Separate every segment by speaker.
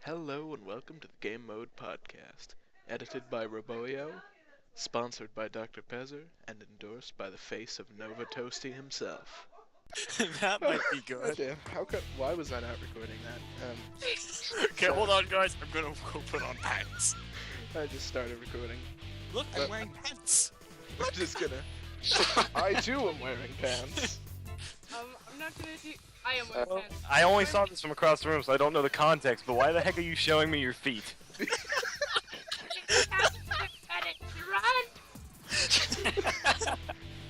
Speaker 1: Hello and welcome to the Game Mode Podcast, edited by Roboio, sponsored by Dr. Pezzer, and endorsed by the face of Nova Toasty himself.
Speaker 2: That might be
Speaker 1: Oh
Speaker 2: good.
Speaker 1: damn, why was I not recording that?
Speaker 2: Okay, hold on, guys. I'm gonna go put on pants.
Speaker 1: I just started recording.
Speaker 2: Look, I'm wearing pants.
Speaker 1: I'm just gonna... I too am wearing pants.
Speaker 3: I'm not gonna do. I am wearing pants.
Speaker 4: I only saw this from across the room, so I don't know the context, but why the heck are you showing me your feet?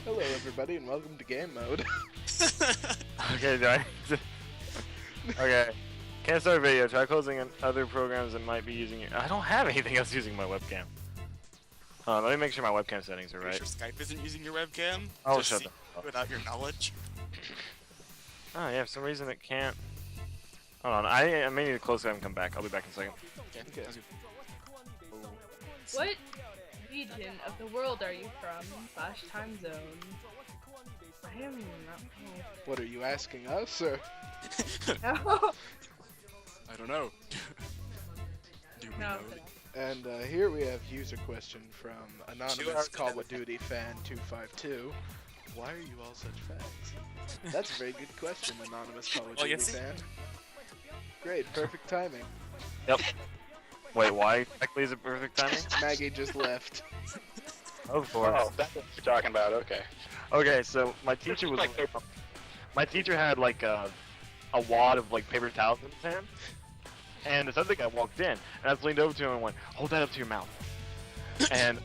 Speaker 1: Hello everybody and welcome to Game Mode.
Speaker 4: Okay, do I... Okay. Can't start a video. Try closing other programs that might be using it. I don't have anything else using my webcam. Let me make sure my webcam settings are
Speaker 2: Pretty
Speaker 4: right.
Speaker 2: sure Skype isn't using your webcam.
Speaker 4: Oh,
Speaker 2: Just
Speaker 4: shut
Speaker 2: see
Speaker 4: the fuck.
Speaker 2: without your knowledge.
Speaker 4: Oh yeah, for some reason it can't... Hold on, I may need to close it and come back. I'll be back in a second.
Speaker 2: Okay. sounds good.
Speaker 3: What region of the world are you from? / time zone. I am not.
Speaker 1: What are you asking us, or?
Speaker 3: No.
Speaker 2: I don't know. Do we
Speaker 3: No.
Speaker 2: know?
Speaker 1: And here we have user question from anonymous
Speaker 2: hours
Speaker 1: Call
Speaker 2: ago.
Speaker 1: of Duty fan 252. Why are you all such fags? That's a very good question, anonymous Call of
Speaker 2: Oh,
Speaker 1: Duty
Speaker 2: yes.
Speaker 1: fan. Great, perfect timing.
Speaker 4: Yep. Wait, why exactly is it perfect timing?
Speaker 1: Maggie just left.
Speaker 4: Of course.
Speaker 5: Oh, that's what you're talking about, okay.
Speaker 4: Okay, so my teacher was... My teacher had like a wad of like paper towels in his hand, and this other guy walked in, and I just leaned over to him and went, "Hold that up to your mouth." And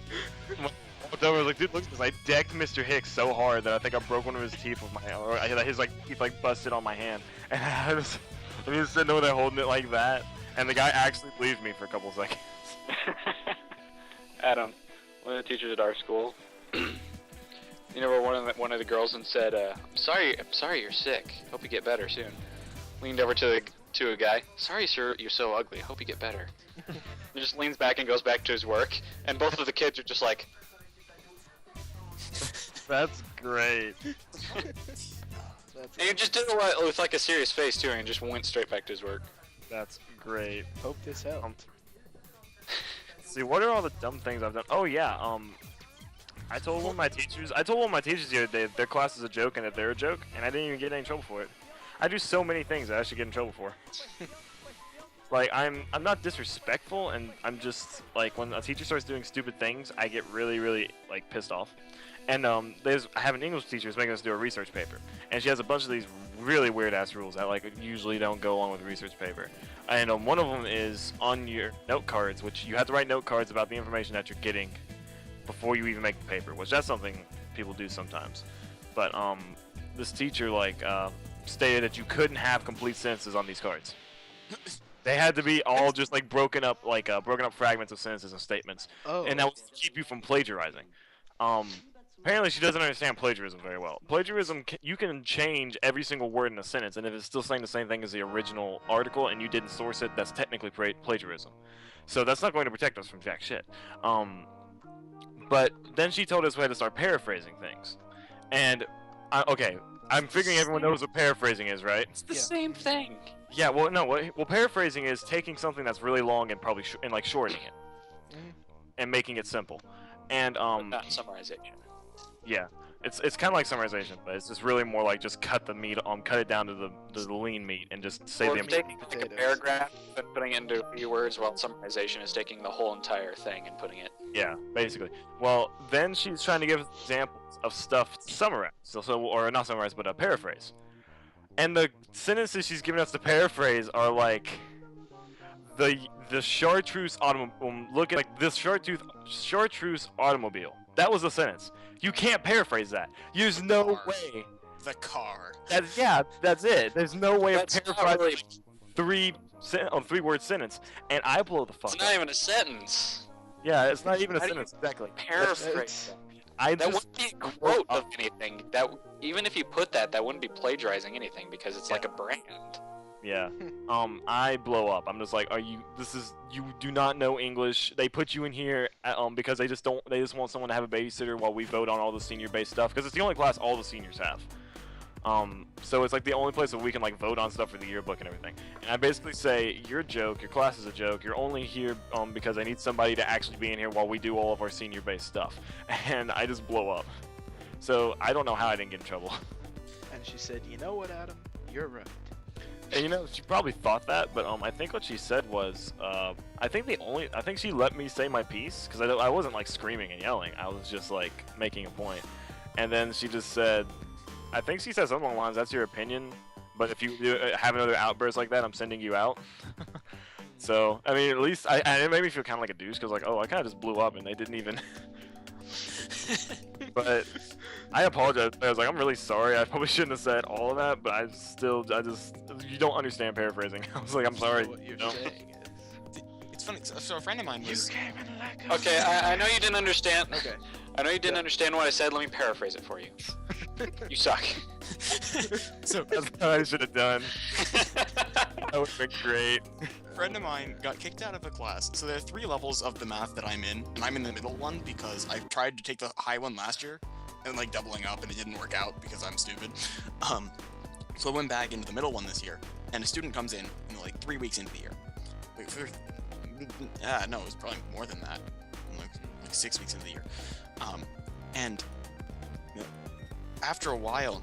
Speaker 4: I looked over, I was like, "Dude, look at this!" I decked Mr. Hicks so hard that I think I broke one of his teeth with my, or his like teeth like busted on my hand, and I was sitting over there holding it like that, and the guy actually believed me for a couple seconds.
Speaker 5: Adam, one of the teachers at our school, you know, where one of the girls and said, I'm sorry you're sick. Hope you get better soon. Leaned over to a guy. Sorry, sir, you're so ugly. Hope you get better. He just leans back and goes back to his work, and both of the kids are just like,
Speaker 4: That's great.
Speaker 1: That's
Speaker 5: and he just did it with like a serious face too, and just went straight back to his work.
Speaker 4: That's great.
Speaker 1: Hope this helped.
Speaker 4: See, what are all the dumb things I've done? Oh yeah, I told one of my teachers the other day that their class is a joke and that they're a joke, and I didn't even get any trouble for it. I do so many things that I should get in trouble for. Like, I'm not disrespectful, and I'm just, like, when a teacher starts doing stupid things, I get really, really, like, pissed off. And, I have an English teacher who's making us do a research paper, and she has a bunch of these really weird-ass rules that, like, usually don't go along with research paper. And, one of them is on your note cards, which you have to write note cards about the information that you're getting before you even make the paper, which that's something people do sometimes. But, this teacher, like, stated that you couldn't have complete sentences on these cards. They had to be all just like broken up fragments of sentences and statements,
Speaker 1: Oh,
Speaker 4: and that was to keep you from plagiarizing. Apparently she doesn't understand plagiarism very well. Plagiarism, you can change every single word in a sentence, and if it's still saying the same thing as the original article and you didn't source it, that's technically plagiarism. So that's not going to protect us from jack shit. But then she told us we had to start paraphrasing things, and okay, I'm figuring everyone knows what paraphrasing is, right?
Speaker 5: It's the same thing.
Speaker 4: Yeah, well, no, well, paraphrasing is taking something that's really long and probably like shortening it, and making it simple. And
Speaker 5: But not summarization.
Speaker 4: yeah, it's kind of like summarization, but it's just really more like just cut the meat, cut it down to the lean meat, and just say
Speaker 5: Or
Speaker 4: the
Speaker 5: taking
Speaker 4: important.
Speaker 5: like a paragraph and putting it into a few words, while summarization is taking the whole entire thing and putting it.
Speaker 4: Yeah, basically. Well, then she's trying to give us examples of stuff to summarize, or not summarize, but paraphrase. And the sentences she's giving us to paraphrase are like the chartreuse automobile. Look at like this chartreuse automobile. That was a sentence. You can't paraphrase that. There's no
Speaker 2: Car.
Speaker 4: way.
Speaker 2: The car.
Speaker 4: That's it. There's no way
Speaker 5: That's
Speaker 4: of
Speaker 5: not
Speaker 4: paraphrasing
Speaker 5: really.
Speaker 4: three-word sentence, and I blow the fuck
Speaker 5: It's
Speaker 4: up.
Speaker 5: not even a sentence.
Speaker 4: Yeah, it's not even a
Speaker 5: How do you
Speaker 4: sentence exactly.
Speaker 5: Paraphrase.
Speaker 4: I
Speaker 5: That
Speaker 4: just
Speaker 5: wouldn't be a quote of anything. That even if you put that, that wouldn't be plagiarizing anything because it's like a brand.
Speaker 4: yeah. I blow up. I'm just like, you do not know English. They put you in here because they just want someone to have a babysitter while we vote on all the senior based stuff because it's the only class all the seniors have. So it's like the only place that we can like vote on stuff for the yearbook and everything. And I basically say, you're a joke, your class is a joke, you're only here because I need somebody to actually be in here while we do all of our senior-based stuff. And I just blow up. So I don't know how I didn't get in trouble.
Speaker 1: And she said, you know what, Adam? You're right.
Speaker 4: And you know, she probably thought that, but I think what she said was, I think she let me say my piece, because I wasn't like screaming and yelling, I was just like making a point. And then she just said, I think she said something along the lines, that's your opinion, but if you have another outburst like that, I'm sending you out. So, I mean, at least, it made me feel kind of like a douche, because like, oh, I kind of just blew up, and they didn't even... But I apologize. I was like, I'm really sorry. I probably shouldn't have said all of that, but I just, you don't understand paraphrasing. I was like, I'm sorry.
Speaker 1: So what you're
Speaker 4: No.
Speaker 1: saying is,
Speaker 2: It's funny. So a friend of mine was.
Speaker 5: Okay, I know you didn't understand.
Speaker 1: okay.
Speaker 5: I know you didn't understand what I said. Let me paraphrase it for you. You suck.
Speaker 2: So
Speaker 4: That's what I should have done. That would have been great.
Speaker 2: a friend of mine got kicked out of a class. So there are 3 levels of the math that I'm in, and I'm in the middle one because I tried to take the high one last year, and like doubling up, and it didn't work out because I'm stupid. So I went back into the middle one this year, and a student comes in, like 3 weeks into the year. No, it was probably more than that. Like 6 weeks into the year. And you know, after a while,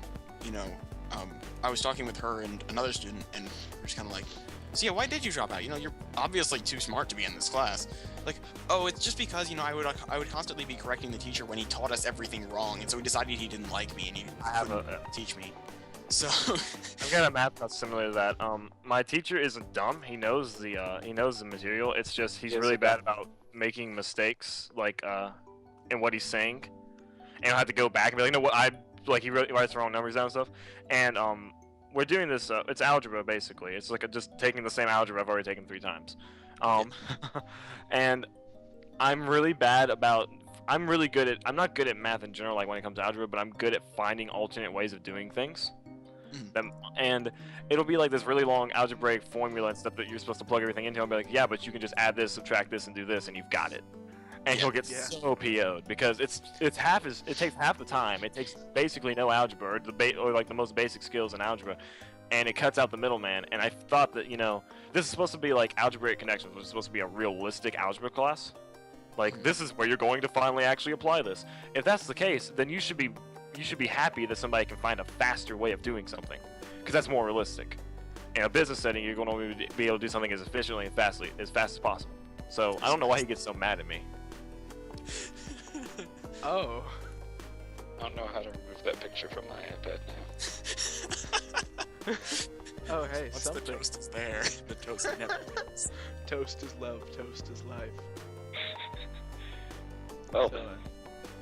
Speaker 2: I was talking with her and another student, and we're just kind of like, so yeah, why did you drop out? You're obviously too smart to be in this class. Like, oh, it's just because, I would constantly be correcting the teacher when he taught us everything wrong, and so he decided he didn't like me and he couldn't teach me. So
Speaker 4: I've got a math that's similar to that. My teacher isn't dumb. He knows the material. It's just he's really bad about making mistakes, like in what he's saying, and I'll have to go back and be like, no, he writes the wrong numbers down and stuff. And we're doing this. It's algebra basically. It's like just taking the same algebra I've already taken 3 times. And I'm really bad about. I'm not good at math in general, like when it comes to algebra, but I'm good at finding alternate ways of doing things. And it'll be like this really long algebraic formula and stuff that you're supposed to plug everything into. I'll be like, yeah, but you can just add this, subtract this, and do this, and you've got it. And he'll get so PO'd because it takes half the time. It takes basically no algebra or like the most basic skills in algebra, and it cuts out the middleman. And I thought that this is supposed to be like algebraic connections, which is supposed to be a realistic algebra class. Like this is where you're going to finally actually apply this. If that's the case, then you should be happy that somebody can find a faster way of doing something, because that's more realistic. In a business setting, you're going to be able to do something as efficiently and as fast as possible. So I don't know why he gets so mad at me.
Speaker 1: Oh.
Speaker 5: I don't know how to remove that picture from my iPad now.
Speaker 1: Oh, hey,
Speaker 2: once
Speaker 1: something.
Speaker 2: the toast is there, the toast never wins.
Speaker 1: Toast is love, toast is life.
Speaker 5: Well,
Speaker 1: So,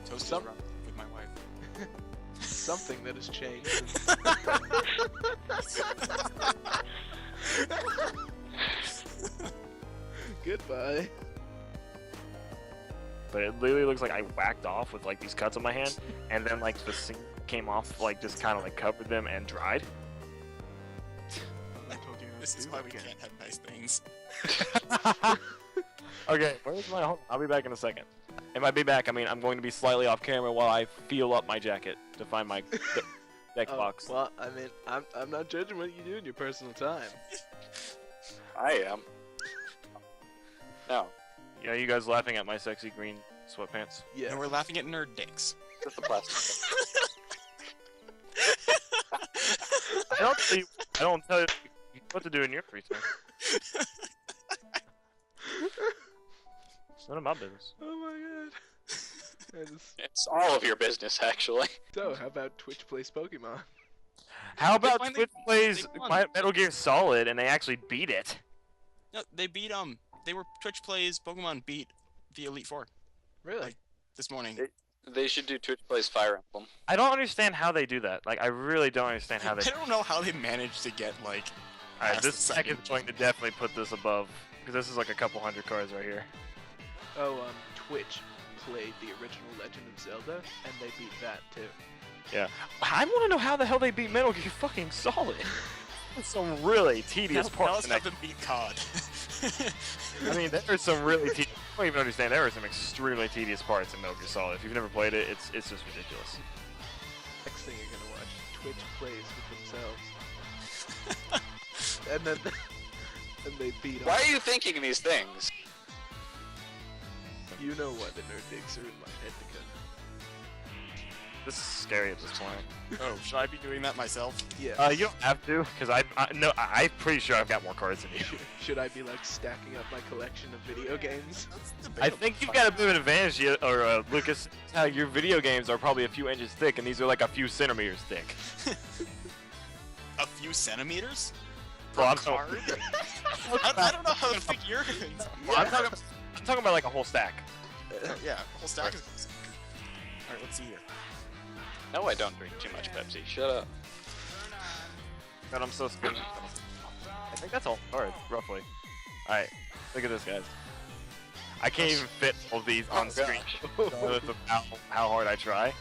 Speaker 2: Toast is
Speaker 1: Some-
Speaker 2: wrapped with my wife.
Speaker 1: something that has changed. Goodbye.
Speaker 4: But it literally looks like I whacked off with like these cuts on my hand, and then like the sink came off, like just kind of like covered them and dried.
Speaker 1: I told you not
Speaker 2: This
Speaker 1: to
Speaker 2: is
Speaker 1: do
Speaker 2: why
Speaker 1: that
Speaker 2: we
Speaker 1: again.
Speaker 2: can't have nice things.
Speaker 4: Okay, where's my home? I'll be back in a second. And by be back, I mean I'm going to be slightly off camera while I feel up my jacket to find my deck
Speaker 1: Oh,
Speaker 4: box.
Speaker 1: well, I mean, I'm not judging what you do in your personal time.
Speaker 5: I am. No,
Speaker 4: Yeah, you guys laughing at my sexy green sweatpants?
Speaker 1: Yeah.
Speaker 2: And we're laughing at nerd dicks.
Speaker 5: just the plastic.
Speaker 4: I don't tell you what to do in your free time. It's none of my business.
Speaker 1: Oh my god.
Speaker 5: It's all of your business, actually.
Speaker 1: So, how about Twitch plays Pokemon?
Speaker 4: How about
Speaker 2: finally-
Speaker 4: Twitch plays
Speaker 2: they won.
Speaker 4: Metal Gear Solid and they actually beat it?
Speaker 2: No, they beat Twitch plays Pokemon beat the Elite Four
Speaker 1: Really?
Speaker 2: Like- this morning.
Speaker 5: They should do Twitch Plays Fire Emblem.
Speaker 4: I don't understand how they do that. Like, I really don't understand how they.
Speaker 2: I don't know how they managed to get like.
Speaker 4: Alright,
Speaker 2: past
Speaker 4: this
Speaker 2: the
Speaker 4: second
Speaker 2: second
Speaker 4: going to definitely put this above, because this is like a couple hundred cards right here.
Speaker 1: Oh, Twitch played the original Legend of Zelda, and they beat that too.
Speaker 4: Yeah. I want to know how the hell they beat Metal Gear fucking Solid. That's some really tedious
Speaker 2: Tell
Speaker 4: parts.
Speaker 2: us how to beat COD.
Speaker 4: I mean, there are some really tedious. I don't even understand. There are some extremely tedious parts in Metal Gear Solid. If you've never played it, it's just ridiculous.
Speaker 1: Next thing you're gonna watch, Twitch plays with themselves. And then and they beat
Speaker 5: Why
Speaker 1: up.
Speaker 5: are you thinking these things?
Speaker 1: You know why the nerd dicks are in my head, because
Speaker 4: This is scary at this point.
Speaker 2: Oh, should I be doing that myself?
Speaker 1: yeah.
Speaker 4: You don't have to, because no, I'm pretty sure I've got more cards than you.
Speaker 1: Should I be like stacking up my collection of video games?
Speaker 2: That's
Speaker 4: I
Speaker 2: debatable.
Speaker 4: think you've got a bit of an advantage, Lucas. How your video games are probably a few inches thick, and these are like a few centimeters thick.
Speaker 2: A few centimeters?
Speaker 4: Well, I'm
Speaker 2: Card? I don't know how thick you're going.
Speaker 4: I'm talking about like a whole stack.
Speaker 2: Yeah, whole stack is. Alright, let's see here.
Speaker 5: No, I don't drink too much Pepsi. Shut up.
Speaker 4: God, I'm so skinny. I think that's all cards, roughly. Alright, look at this, guys. I can't even fit all of these on screen. Regardless of how hard I try.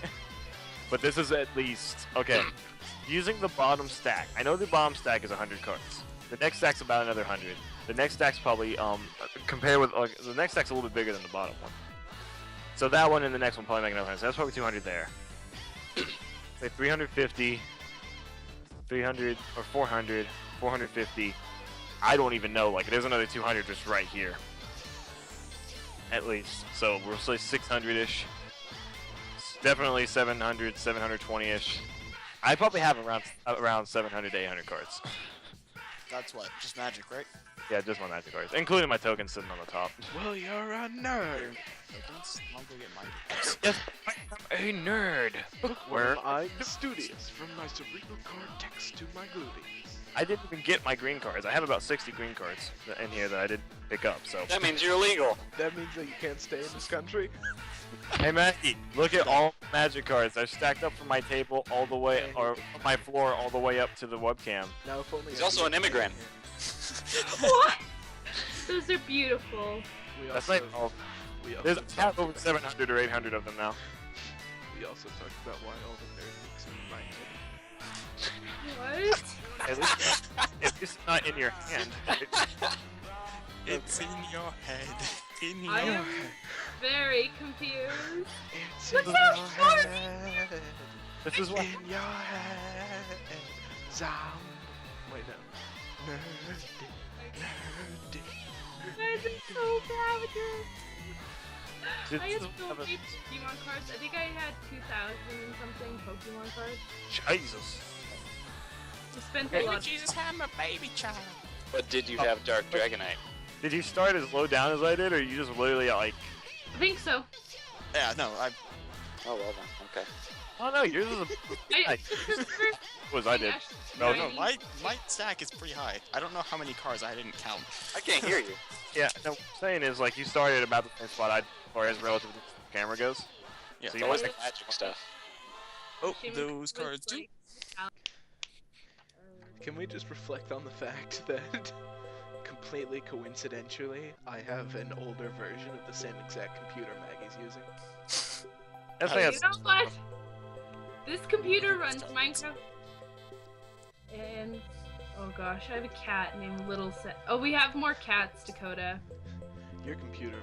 Speaker 4: But this is at least okay. Using the bottom stack. I know the bottom stack is 100 cards. The next stack's about another 100. The next stack's probably compare with the next stack's a little bit bigger than the bottom one. So that one and the next one probably make another 100. So that's probably 200 there. Say 350, 300 or 400, 450. I don't even know. Like there's another 200 just right here. At least. So we'll say 600-ish. Definitely 700, 720-ish. I probably have around 700 to 800 cards.
Speaker 2: That's what? Just magic, right?
Speaker 4: Yeah, just my magic cards, including my tokens sitting on the top.
Speaker 1: Well, you're a nerd.
Speaker 2: Tokens? I'll go get mine.
Speaker 4: Yes, I am a nerd. Bookworm.
Speaker 1: I'm studious from my cerebral cortex to my gluteus.
Speaker 4: I didn't even get my green cards. I have about 60 green cards in here that I didn't pick up. So.
Speaker 5: That means you're illegal.
Speaker 1: That means that you can't stay in this country?
Speaker 4: Hey Maggie, look at all magic cards. They're stacked up from my table all the way, or from my floor all the way up to the webcam.
Speaker 1: Now, if only
Speaker 5: He's
Speaker 1: I
Speaker 5: also
Speaker 1: could
Speaker 5: an immigrant.
Speaker 3: What? Those are beautiful.
Speaker 1: We
Speaker 4: That's
Speaker 1: also,
Speaker 4: like all.
Speaker 1: we also
Speaker 4: There's
Speaker 1: talked
Speaker 4: have over
Speaker 1: about-
Speaker 4: 700 or 800 of them now.
Speaker 1: We also talked about why all the nerd dicks are in my head.
Speaker 3: What?
Speaker 4: At least not in your hand.
Speaker 2: It's in your head. In your
Speaker 3: I am
Speaker 2: head.
Speaker 3: very confused.
Speaker 1: It's
Speaker 3: Look
Speaker 1: in
Speaker 3: how
Speaker 1: your
Speaker 3: short-
Speaker 1: head.
Speaker 4: This is what.
Speaker 1: In your head. Zombie. Wait, no. Nerd dick. Nerd dick.
Speaker 3: Guys, I'm so bad with this.
Speaker 4: This
Speaker 3: I had
Speaker 4: is
Speaker 3: so
Speaker 4: what-
Speaker 3: many Pokemon cards. I think I had 2,000 and something Pokemon cards.
Speaker 4: Jesus.
Speaker 3: I spent a lot.
Speaker 2: Jesus had my baby child.
Speaker 5: But did you have Dark Dragonite?
Speaker 4: Did you start as low down as I did, or you just literally like?
Speaker 3: I think so.
Speaker 2: Yeah, no, I.
Speaker 5: Oh, well then. Okay.
Speaker 4: Oh no, yours is a.
Speaker 3: I,
Speaker 4: was I did.
Speaker 2: No,
Speaker 3: Tiny.
Speaker 2: my stack is pretty high. I don't know how many cars I didn't count.
Speaker 5: I can't hear you.
Speaker 4: Yeah, no, what I'm saying is like you started about the same spot I, or as relative to the camera goes.
Speaker 2: Yeah.
Speaker 4: So
Speaker 5: It's
Speaker 4: you
Speaker 5: always
Speaker 4: want
Speaker 5: the magic stuff.
Speaker 2: Oh,
Speaker 3: She
Speaker 2: those
Speaker 3: was
Speaker 2: cards do.
Speaker 3: like-
Speaker 1: Can we just reflect on the fact that, completely coincidentally, I have an older version of the same exact computer Maggie's using?
Speaker 4: That's
Speaker 2: You
Speaker 3: You
Speaker 4: like
Speaker 3: know what? This computer runs Minecraft. And oh gosh, I have a cat named Little Set. Oh, we have more cats, Dakota.
Speaker 1: Your computer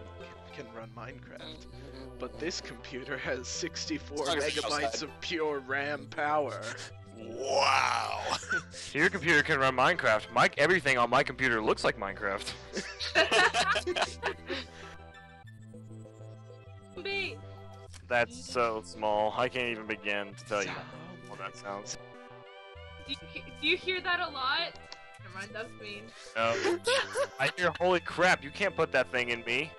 Speaker 1: can run Minecraft, but this computer has 64
Speaker 5: It's not gonna be
Speaker 1: megabytes
Speaker 5: outside.
Speaker 1: of pure RAM power.
Speaker 2: Wow.
Speaker 4: your computer can run Minecraft. Everything on my computer looks like Minecraft.
Speaker 3: Babe,
Speaker 4: That's so small. I can't even begin to tell you how that sounds.
Speaker 3: do you hear that a lot? Never mind, that's mean.
Speaker 4: No. I hear, holy crap! You can't put that thing in me.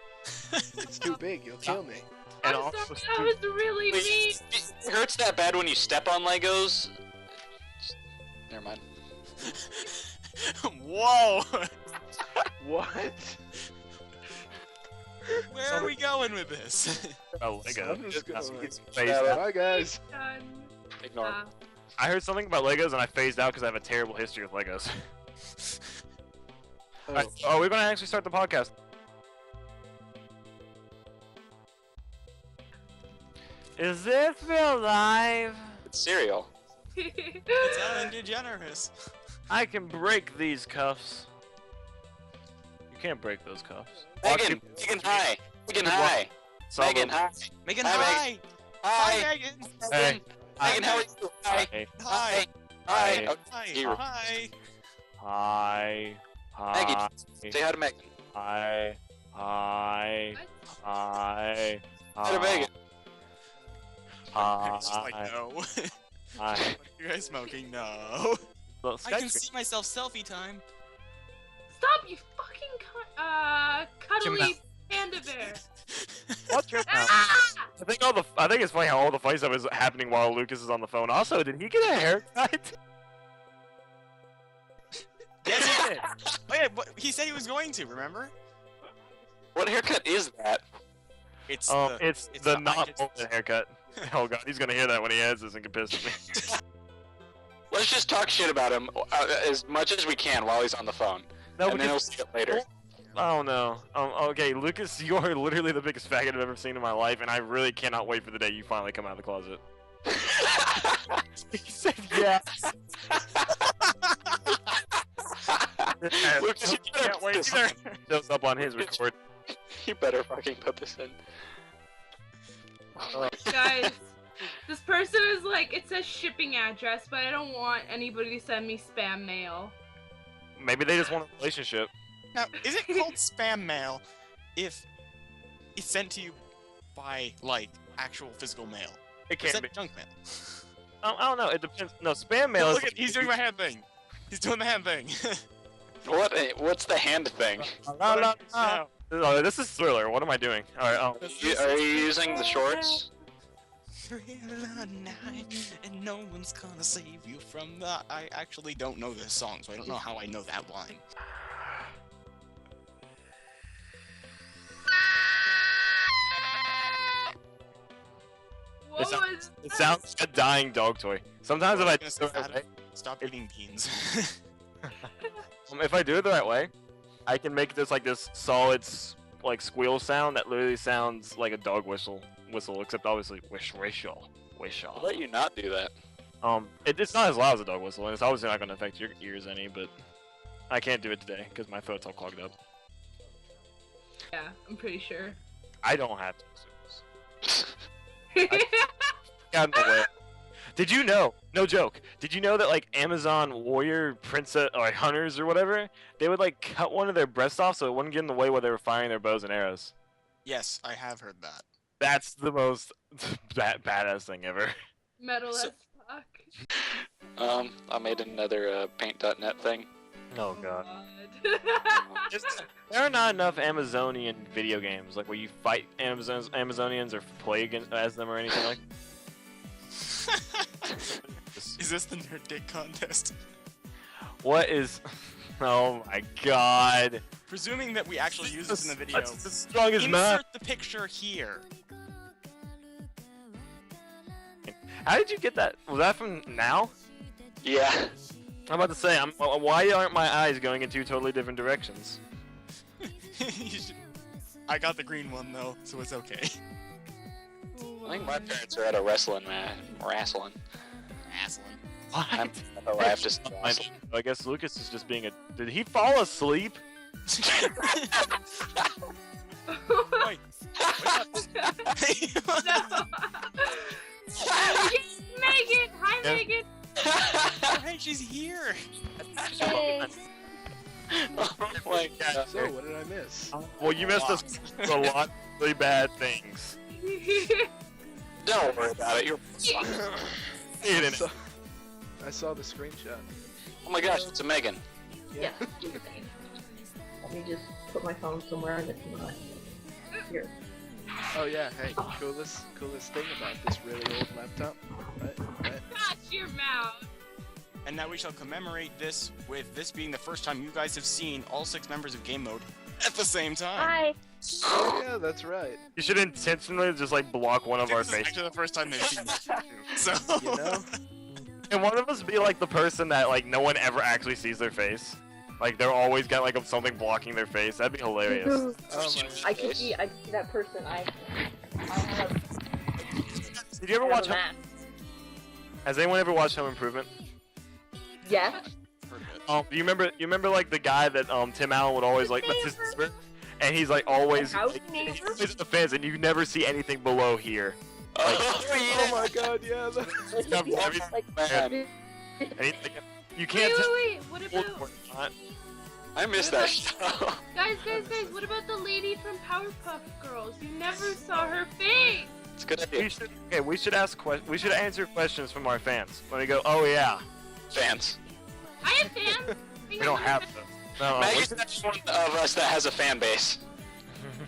Speaker 1: It's too big, you'll kill me.
Speaker 4: And
Speaker 3: I'm
Speaker 4: also,
Speaker 3: sorry, that was really mean.
Speaker 5: It hurts that bad when you step on Legos. Never mind.
Speaker 2: Whoa.
Speaker 1: What?
Speaker 2: Where are we going with this?
Speaker 4: a Lego.
Speaker 1: I'm just gonna
Speaker 4: Phased
Speaker 5: Shut
Speaker 4: out.
Speaker 1: Bye, guys.
Speaker 3: Done.
Speaker 5: Ignore.
Speaker 3: Ah.
Speaker 4: I heard something about Legos and I phased out because I have a terrible history with Legos.
Speaker 1: Oh,
Speaker 4: Alright, oh, we're gonna actually start the podcast. Is this real live?
Speaker 5: It's cereal.
Speaker 2: It's Ellen DeGeneres.
Speaker 4: I can break these cuffs. You can't break those cuffs. Watch
Speaker 5: Megan,
Speaker 4: it.
Speaker 5: Megan, hi. Megan,
Speaker 4: Good
Speaker 5: hi.
Speaker 4: Saw
Speaker 5: Megan,
Speaker 4: them.
Speaker 5: hi.
Speaker 2: Megan,
Speaker 5: Hi,
Speaker 2: hi.
Speaker 5: Hi.
Speaker 2: Hi, Megan.
Speaker 4: Hey.
Speaker 5: Megan, how are you? Hi.
Speaker 2: Hi.
Speaker 5: Hi.
Speaker 2: Hi.
Speaker 5: Hi.
Speaker 2: Hi.
Speaker 5: Hi. Maggie, say hi to Megan.
Speaker 2: Hi. Hi. Hi.
Speaker 5: Hi to Megan.
Speaker 2: Hi.
Speaker 6: It's just like, no.
Speaker 2: Hi.
Speaker 6: You guys smoking? No.
Speaker 2: Well,
Speaker 6: I can see myself selfie time.
Speaker 3: Stop, you fucking cuddly panda bear.
Speaker 2: What's your mouth?
Speaker 3: Ah!
Speaker 2: I think it's funny how all the funny stuff is happening while Lucas is on the phone. Also, did he get a haircut?
Speaker 6: Yes, he did. Oh yeah, but he said he was going to. Remember?
Speaker 5: What haircut is that?
Speaker 6: It's
Speaker 2: it's the not golden haircut. Oh god, he's gonna hear that when he ends this and get pissed at me.
Speaker 5: Let's just talk shit about him as much as we can while he's on the phone.
Speaker 2: No,
Speaker 5: and then he'll see it later.
Speaker 2: Oh no. Okay, Lucas, you are literally the biggest faggot I've ever seen in my life, and I really cannot wait for the day you finally come out of the closet. He said yes.
Speaker 5: Lucas, you better
Speaker 2: Can't wait
Speaker 5: put this
Speaker 2: either. Shows up on his record.
Speaker 5: You better fucking put this in.
Speaker 3: Guys, this person is like, it says shipping address, but I don't want anybody to send me spam mail.
Speaker 2: Maybe they just want a relationship.
Speaker 6: Now, is it called spam mail if it's sent to you by like actual physical mail?
Speaker 2: It
Speaker 6: Is
Speaker 2: can't
Speaker 6: that
Speaker 2: be.
Speaker 6: junk mail?
Speaker 2: I don't know. It depends. No, spam mail.
Speaker 6: Look at, he's doing my hand thing. He's doing the hand thing.
Speaker 5: What's the hand thing?
Speaker 2: Oh, this is Thriller. What am I doing? All right.
Speaker 5: Are you using the shorts?
Speaker 6: And no one's gonna save you from the. I actually don't know this song, so I don't know how I know that line.
Speaker 3: What was
Speaker 2: It sounds like a dying dog toy. Sometimes if I do it the right way,
Speaker 6: Stop eating beans.
Speaker 2: if I do it the right way, I can make this like this solid like squeal sound that literally sounds like a dog whistle, except obviously whistle.
Speaker 5: I'll let you not do that.
Speaker 2: It's not as loud as a dog whistle, and it's obviously not going to affect your ears any, but I can't do it today because my throat's all clogged up.
Speaker 3: Yeah, I'm pretty sure.
Speaker 2: I don't have to. Got in the way. Did you know? No joke. Did you know that like Amazon warrior princess or hunters or whatever, they would like cut one of their breasts off so it wouldn't get in the way while they were firing their bows and arrows?
Speaker 6: Yes, I have heard that.
Speaker 2: That's the most badass thing ever.
Speaker 3: Metal as
Speaker 5: So-
Speaker 3: fuck.
Speaker 5: I made another paint.net thing.
Speaker 2: Oh god.
Speaker 3: God.
Speaker 2: There are not enough Amazonian video games like where you fight Amazonians or play as them or anything like.
Speaker 6: Is this the nerd dick contest?
Speaker 2: What is? Oh my god.
Speaker 6: Presuming that we actually use this in the video,
Speaker 2: That's as strong as math.
Speaker 6: insert the picture here.
Speaker 2: How did you get that? Was that from now?
Speaker 5: Yeah.
Speaker 2: I'm about to say, why aren't my eyes going in two totally different directions?
Speaker 6: You should- I got the green one though, so it's okay.
Speaker 5: I think my parents are at a wrestling match. Wrestling.
Speaker 6: Aslan.
Speaker 5: I have to
Speaker 2: I guess Lucas is just being a. Did he fall asleep?
Speaker 6: Wait.
Speaker 3: No. Megan! Hi,
Speaker 2: Yeah.
Speaker 3: Megan!
Speaker 6: Oh, hey, she's here.
Speaker 3: Hey.
Speaker 5: Oh my god.
Speaker 1: So, what did I miss?
Speaker 2: Well, you missed us a lot of really bad things.
Speaker 5: Don't worry about it. You're fine.
Speaker 2: You didn't.
Speaker 1: So- I saw the screenshot.
Speaker 5: Oh my gosh, it's a Megan.
Speaker 7: Yeah. Let me just put my phone somewhere and it's not here.
Speaker 1: Oh yeah, hey, coolest thing about this really old laptop. Right?
Speaker 3: Shut your mouth!
Speaker 6: And now we shall commemorate this with this being the first time you guys have seen all 6 members of Game Mode at the same time.
Speaker 7: Hi.
Speaker 1: Oh yeah, that's right.
Speaker 2: You should intentionally just like block one of our
Speaker 6: This is
Speaker 2: faces.
Speaker 6: actually the first time they've seen us too. So
Speaker 1: You know?
Speaker 2: And one of us be like the person that like no one ever actually sees their face. Like they're always got like something blocking their face. That'd be hilarious.
Speaker 1: Oh my
Speaker 7: I can see that person. I have
Speaker 2: Did you ever
Speaker 7: I have
Speaker 2: watch?
Speaker 7: a map.
Speaker 2: Has anyone ever watched Home Improvement?
Speaker 7: Yeah.
Speaker 2: Do you remember like the guy that Tim Allen would always like that's his sister? And he's like always
Speaker 7: house
Speaker 2: like,
Speaker 7: neighbor?
Speaker 2: he's always in the fence and you never see anything below here.
Speaker 1: Oh my god, yeah.
Speaker 4: You can't.
Speaker 3: Wait, what about...
Speaker 5: I missed that show.
Speaker 3: Guys, what about the lady from Powerpuff Girls? You never saw her face!
Speaker 5: It's a good idea.
Speaker 4: We should answer questions from our fans. Let me go. Oh yeah.
Speaker 5: Fans.
Speaker 3: I have fans!
Speaker 4: We don't have them. No.
Speaker 5: Maggie's the one of us that has a fan base.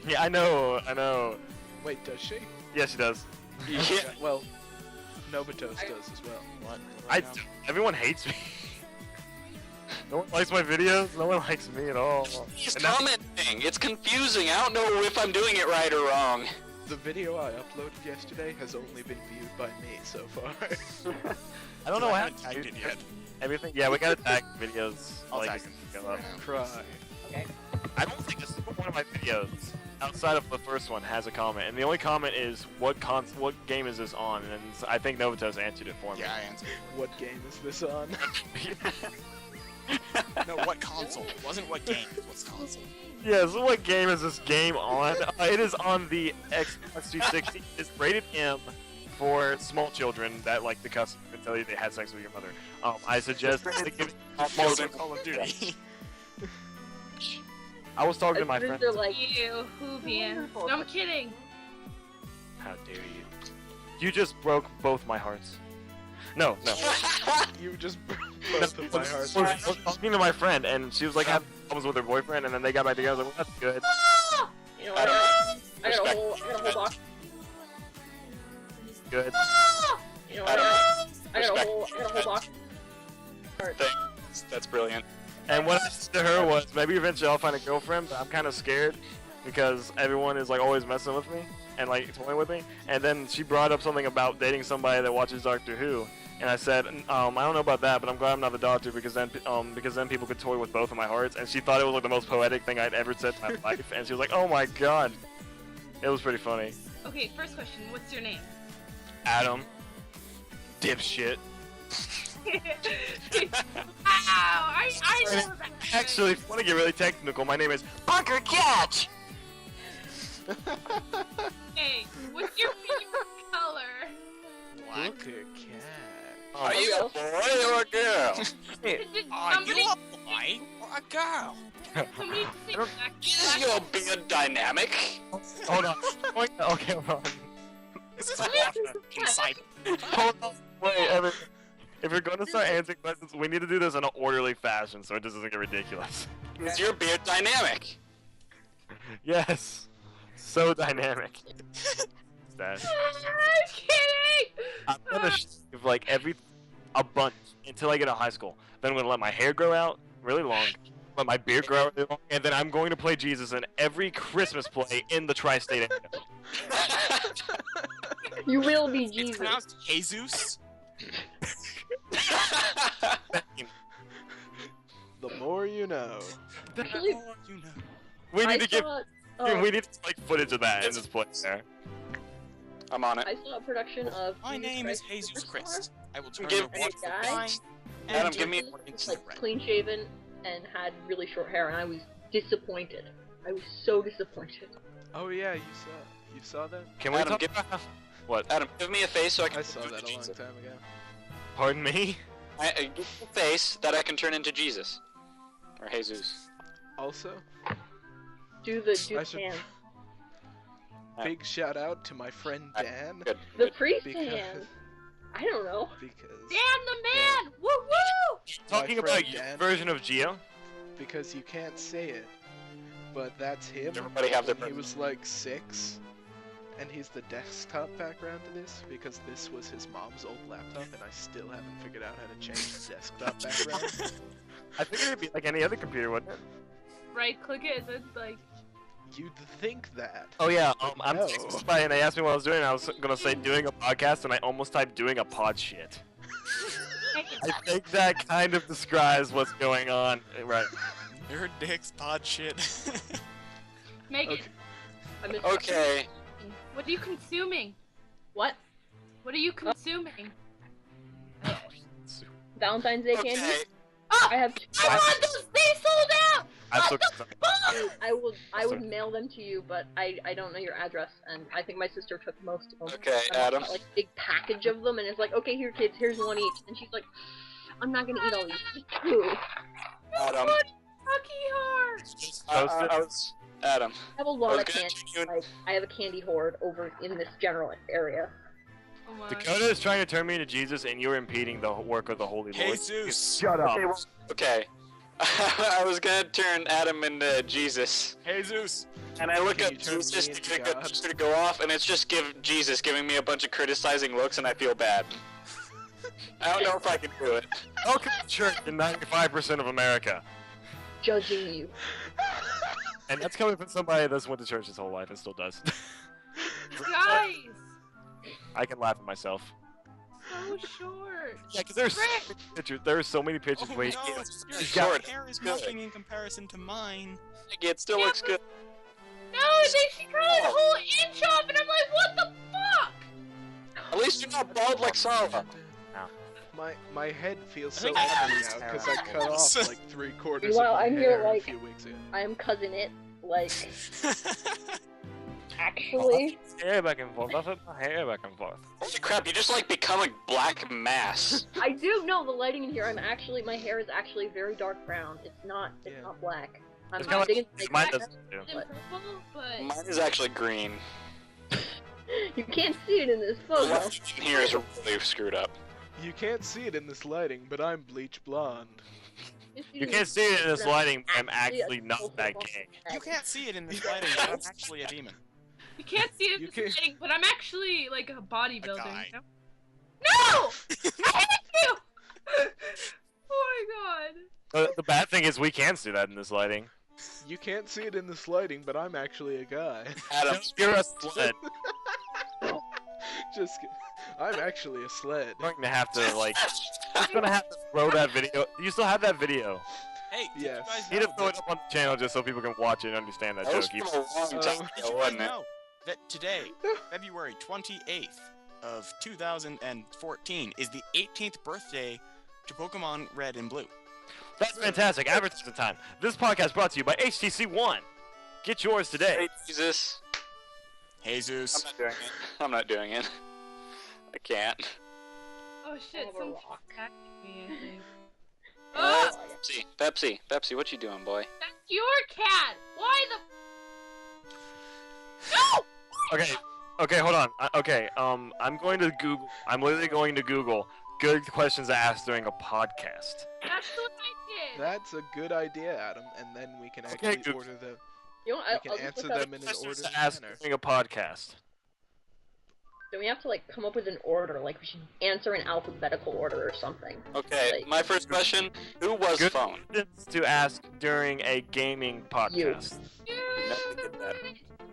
Speaker 4: Yeah, I know.
Speaker 1: Wait, does she?
Speaker 4: Yes, she does.
Speaker 5: Yeah.
Speaker 1: Well, Novatos does as well.
Speaker 6: What?
Speaker 4: Everyone hates me. No one likes my videos. No one likes me at all.
Speaker 5: He's
Speaker 4: And that's-
Speaker 5: commenting. It's confusing. I don't know if I'm doing it right or wrong.
Speaker 1: The video I uploaded yesterday has only been viewed by me so far.
Speaker 4: I don't know
Speaker 6: I
Speaker 4: how
Speaker 6: haven't tagged it yet.
Speaker 4: everything. Yeah, we gotta tag videos.
Speaker 6: I'll
Speaker 4: like,
Speaker 6: tag
Speaker 4: go up.
Speaker 1: Cry.
Speaker 4: I don't think a single one of my videos, outside of the first one, has a comment. And the only comment is, what game is this on? And I think Novatos answered it for me.
Speaker 6: Yeah, I answered.
Speaker 1: What game is this on?
Speaker 6: No, what console? It wasn't what game. It was console.
Speaker 4: Yeah, so what game is this game on? It is on the Xbox 360. It's rated M for small children that like to cuss and tell you they had sex with your mother. I suggest to give it
Speaker 6: Also Call of Duty.
Speaker 4: I was talking to my
Speaker 7: As soon
Speaker 4: friend.
Speaker 7: as they're like,
Speaker 3: You, Hoovian. No, I'm kidding.
Speaker 4: How dare you? You just broke both my hearts. No.
Speaker 1: You just both of my hearts.
Speaker 4: I was talking to my friend, and she was like having problems with her boyfriend, and then they got back together. I was like, well, that's good.
Speaker 7: you know what? I got a whole box.
Speaker 4: Good.
Speaker 7: You know what? I got a whole box.
Speaker 5: That's brilliant.
Speaker 4: And what I said to her was, maybe eventually I'll find a girlfriend, but I'm kind of scared because everyone is like always messing with me and like toying with me. And then she brought up something about dating somebody that watches Doctor Who, and I said, I don't know about that, but I'm glad I'm not the doctor because then people could toy with both of my hearts. And she thought it was like the most poetic thing I'd ever said in my life, and she was like, oh my god, it was pretty funny.
Speaker 3: Okay, first question. What's your name?
Speaker 4: Adam, dipshit.
Speaker 3: I know that.
Speaker 4: Actually, if you want to get really technical, my name is Bunker Catch.
Speaker 3: Hey, what's your favorite color?
Speaker 1: Bunker Cat.
Speaker 5: Are you a boy or a girl?
Speaker 3: Did
Speaker 6: Are
Speaker 3: somebody,
Speaker 6: you a boy or a girl?
Speaker 3: somebody say black?
Speaker 5: Is your beard dynamic?
Speaker 4: Hold on. Okay, hold on.
Speaker 6: This is water inside.
Speaker 4: Hold on. Wait, Evan. If you're going to start answering questions, we need to do this in an orderly fashion so it doesn't get ridiculous.
Speaker 5: Is your beard dynamic?
Speaker 4: Yes. So dynamic. Stash.
Speaker 3: I'm kidding.
Speaker 4: I'm gonna shave like a bunch until I get to high school. Then I'm gonna let my hair grow out really long, let my beard grow out really long, and then I'm going to play Jesus in every Christmas play in the tri-state area.
Speaker 7: You will be
Speaker 6: It's
Speaker 7: Jesus.
Speaker 6: pronounced Jesus.
Speaker 1: The more you know.
Speaker 7: Actually,
Speaker 6: Oh, you know.
Speaker 4: We
Speaker 7: I
Speaker 4: need to get
Speaker 7: saw,
Speaker 4: we need like footage of that in this place there.
Speaker 5: I'm on it.
Speaker 7: I saw a production of.
Speaker 6: My
Speaker 7: Jesus
Speaker 6: name is
Speaker 7: Christ
Speaker 6: Jesus
Speaker 7: Superstar,
Speaker 6: Christ. I will turn
Speaker 5: Give
Speaker 6: your
Speaker 5: me
Speaker 6: water
Speaker 7: a
Speaker 6: to
Speaker 7: guy.
Speaker 6: wine.
Speaker 7: and
Speaker 5: Adam, give me-
Speaker 7: Jesus was, like clean shaven and had really short hair, and I was disappointed. I was so disappointed.
Speaker 1: Oh yeah, you saw that?
Speaker 4: Can we
Speaker 5: Adam,
Speaker 4: talk?
Speaker 5: give,
Speaker 4: What?
Speaker 5: Adam, give me a face so I can.
Speaker 1: I saw
Speaker 5: turn
Speaker 1: that
Speaker 5: into
Speaker 1: a long
Speaker 5: Jesus.
Speaker 1: time ago.
Speaker 4: Pardon me?
Speaker 5: Give me a face that I can turn into Jesus or Jesus.
Speaker 1: Also,
Speaker 7: Do the
Speaker 1: I should-
Speaker 7: hands.
Speaker 1: big shout out to my friend Dan.
Speaker 5: Good.
Speaker 7: The priest
Speaker 1: Because,
Speaker 7: hands. I don't know.
Speaker 1: because,
Speaker 3: Dan the man. Woo woo.
Speaker 4: Talking
Speaker 1: My
Speaker 4: about
Speaker 1: friend
Speaker 4: your
Speaker 1: Dan.
Speaker 4: version of Geo?
Speaker 1: because you can't say it, but that's him.
Speaker 5: Everybody have their
Speaker 1: and he was like 6, and he's the desktop background to this because this was his mom's old laptop, and I still haven't figured out how to change the desktop background.
Speaker 4: I figured it'd be like any other computer, wouldn't it?
Speaker 3: Right click it. Then like.
Speaker 1: You'd think that.
Speaker 4: Oh yeah, I'm
Speaker 1: No.
Speaker 4: texting somebody and they asked me what I was doing, and I was gonna say doing a podcast, and I almost typed doing a pod shit. I think that kind of describes what's going on, right?
Speaker 6: Nerd dicks, pod shit.
Speaker 3: Megan,
Speaker 1: Okay.
Speaker 7: I missed
Speaker 5: Okay.
Speaker 3: what are you consuming?
Speaker 7: What?
Speaker 3: What are you consuming?
Speaker 7: Valentine's Day candy?
Speaker 5: Okay.
Speaker 3: Oh,
Speaker 7: I have.
Speaker 3: I want those. They sold out.
Speaker 4: I still
Speaker 7: I would mail them to you, but I don't know your address, and I think my sister took most of them.
Speaker 5: Okay,
Speaker 7: I
Speaker 5: Adam.
Speaker 7: got, like a big package of them, and it's like, okay, here kids, here's one each, and she's like, I'm not gonna eat all these. Just two.
Speaker 5: Adam.
Speaker 3: Rocky Heart!
Speaker 5: Adam.
Speaker 7: I have a
Speaker 5: I
Speaker 7: lot
Speaker 5: was
Speaker 7: of
Speaker 5: gonna
Speaker 7: candy.
Speaker 5: turn you
Speaker 7: Like, I have a candy hoard over in this general area.
Speaker 3: Oh my.
Speaker 4: Dakota is trying to turn me into Jesus, and you're impeding the work of the Holy Lord.
Speaker 6: Jesus.
Speaker 4: Shut up.
Speaker 5: Okay. I was gonna turn Adam into Jesus.
Speaker 6: Jesus.
Speaker 5: And I look
Speaker 1: Can
Speaker 5: up
Speaker 1: you turn me
Speaker 5: Jesus
Speaker 1: into God?
Speaker 5: to go off, and it's just Jesus giving me a bunch of criticizing looks, and I feel bad. I don't know if I can do it.
Speaker 4: Welcome to church in 95% of America.
Speaker 7: Judging you.
Speaker 4: And that's coming from somebody that's went to church his whole life and still does.
Speaker 3: Guys!
Speaker 4: I can laugh at myself.
Speaker 3: So short.
Speaker 4: Yeah, because there's so many pictures. There are so many pictures.
Speaker 6: Oh
Speaker 4: Wait,
Speaker 6: no, your
Speaker 5: He's got-
Speaker 6: hair is
Speaker 5: good.
Speaker 6: nothing in comparison to mine.
Speaker 5: It still looks good.
Speaker 3: No, she cut a whole inch off, and I'm like, what the fuck?
Speaker 5: At least you're not bald like Sala.
Speaker 1: My head feels
Speaker 6: I
Speaker 1: so
Speaker 6: think
Speaker 1: heavy
Speaker 6: Adam's
Speaker 1: now because I cut
Speaker 6: terrible.
Speaker 1: off like 3/4
Speaker 7: Meanwhile,
Speaker 1: of my
Speaker 7: I'm here,
Speaker 1: hair
Speaker 7: like-
Speaker 1: a few weeks ago.
Speaker 7: I am cousin it, like, actually.
Speaker 4: hair back and forth. I flip my hair back and forth.
Speaker 5: Holy crap, you just like become a black mass.
Speaker 7: I do know the lighting in here. My hair is actually very dark brown. It's not
Speaker 1: Yeah.
Speaker 7: black. I'm
Speaker 4: It's kind of
Speaker 7: digging
Speaker 4: like
Speaker 7: my
Speaker 4: mine
Speaker 7: crack.
Speaker 4: does too.
Speaker 3: In purple, but
Speaker 5: Mine is actually green.
Speaker 7: You can't see it in this
Speaker 5: The
Speaker 7: photo.
Speaker 5: left in here is really screwed up.
Speaker 1: You can't see it in this lighting, but I'm bleach blonde.
Speaker 4: You can't see it in this lighting, but I'm actually not that gay.
Speaker 6: You can't see it in this lighting, but I'm actually a demon.
Speaker 3: you can't see it
Speaker 1: You
Speaker 3: in
Speaker 1: can't-
Speaker 3: this thing, but I'm actually like a bodybuilder.
Speaker 6: guy.
Speaker 3: You know? No! I hate you! Oh my god.
Speaker 4: The bad thing is we can see that in this lighting.
Speaker 1: You can't see it in this lighting, but I'm actually a guy.
Speaker 5: Adam,
Speaker 4: You're a sled.
Speaker 1: Just kidding. I'm actually a sled.
Speaker 4: I'm going to have to like. I'm gonna have to throw that video. You still have that video.
Speaker 6: Hey, did
Speaker 1: Yes.
Speaker 6: you guys
Speaker 4: You need to
Speaker 6: know
Speaker 4: throw it up on the channel just so people can watch it and understand that
Speaker 5: that was
Speaker 4: joke.
Speaker 5: from a long time
Speaker 1: Um,
Speaker 6: Did
Speaker 5: ago,
Speaker 6: you guys
Speaker 5: wasn't it?
Speaker 6: know that today, February 28th of 2014, is the 18th birthday to Pokemon Red and Blue?
Speaker 4: That's fantastic. Advertising time. This podcast brought to you by HTC One. Get yours today.
Speaker 5: Hey, Jesus.
Speaker 6: Jesus.
Speaker 5: I'm not doing it. I'm not doing it. I can't.
Speaker 3: Oh shit,
Speaker 7: have a
Speaker 3: some
Speaker 7: rock.
Speaker 3: attacked me, I think.
Speaker 5: Uh,
Speaker 3: Oh,
Speaker 5: Pepsi, what you doing, boy?
Speaker 3: that's your cat! Why the... No!
Speaker 4: Okay, hold on. I'm going to Google. I'm literally going to Google good questions to ask during a podcast.
Speaker 3: That's what I did!
Speaker 1: That's a good idea, Adam, and then we can
Speaker 4: Okay,
Speaker 1: actually
Speaker 4: good.
Speaker 1: order them.
Speaker 7: You know,
Speaker 1: We
Speaker 7: I'll
Speaker 1: can
Speaker 7: just
Speaker 1: answer
Speaker 7: look up-
Speaker 1: them in an
Speaker 4: Questions
Speaker 1: orderly
Speaker 4: to ask
Speaker 1: manner.
Speaker 4: during a podcast.
Speaker 7: Then we have to like come up with an order. Like we should answer in alphabetical order or something.
Speaker 5: Okay,
Speaker 7: Like-
Speaker 5: my first question: who was
Speaker 4: Good
Speaker 5: phone?
Speaker 4: questions to ask during a gaming podcast.
Speaker 5: Never did that.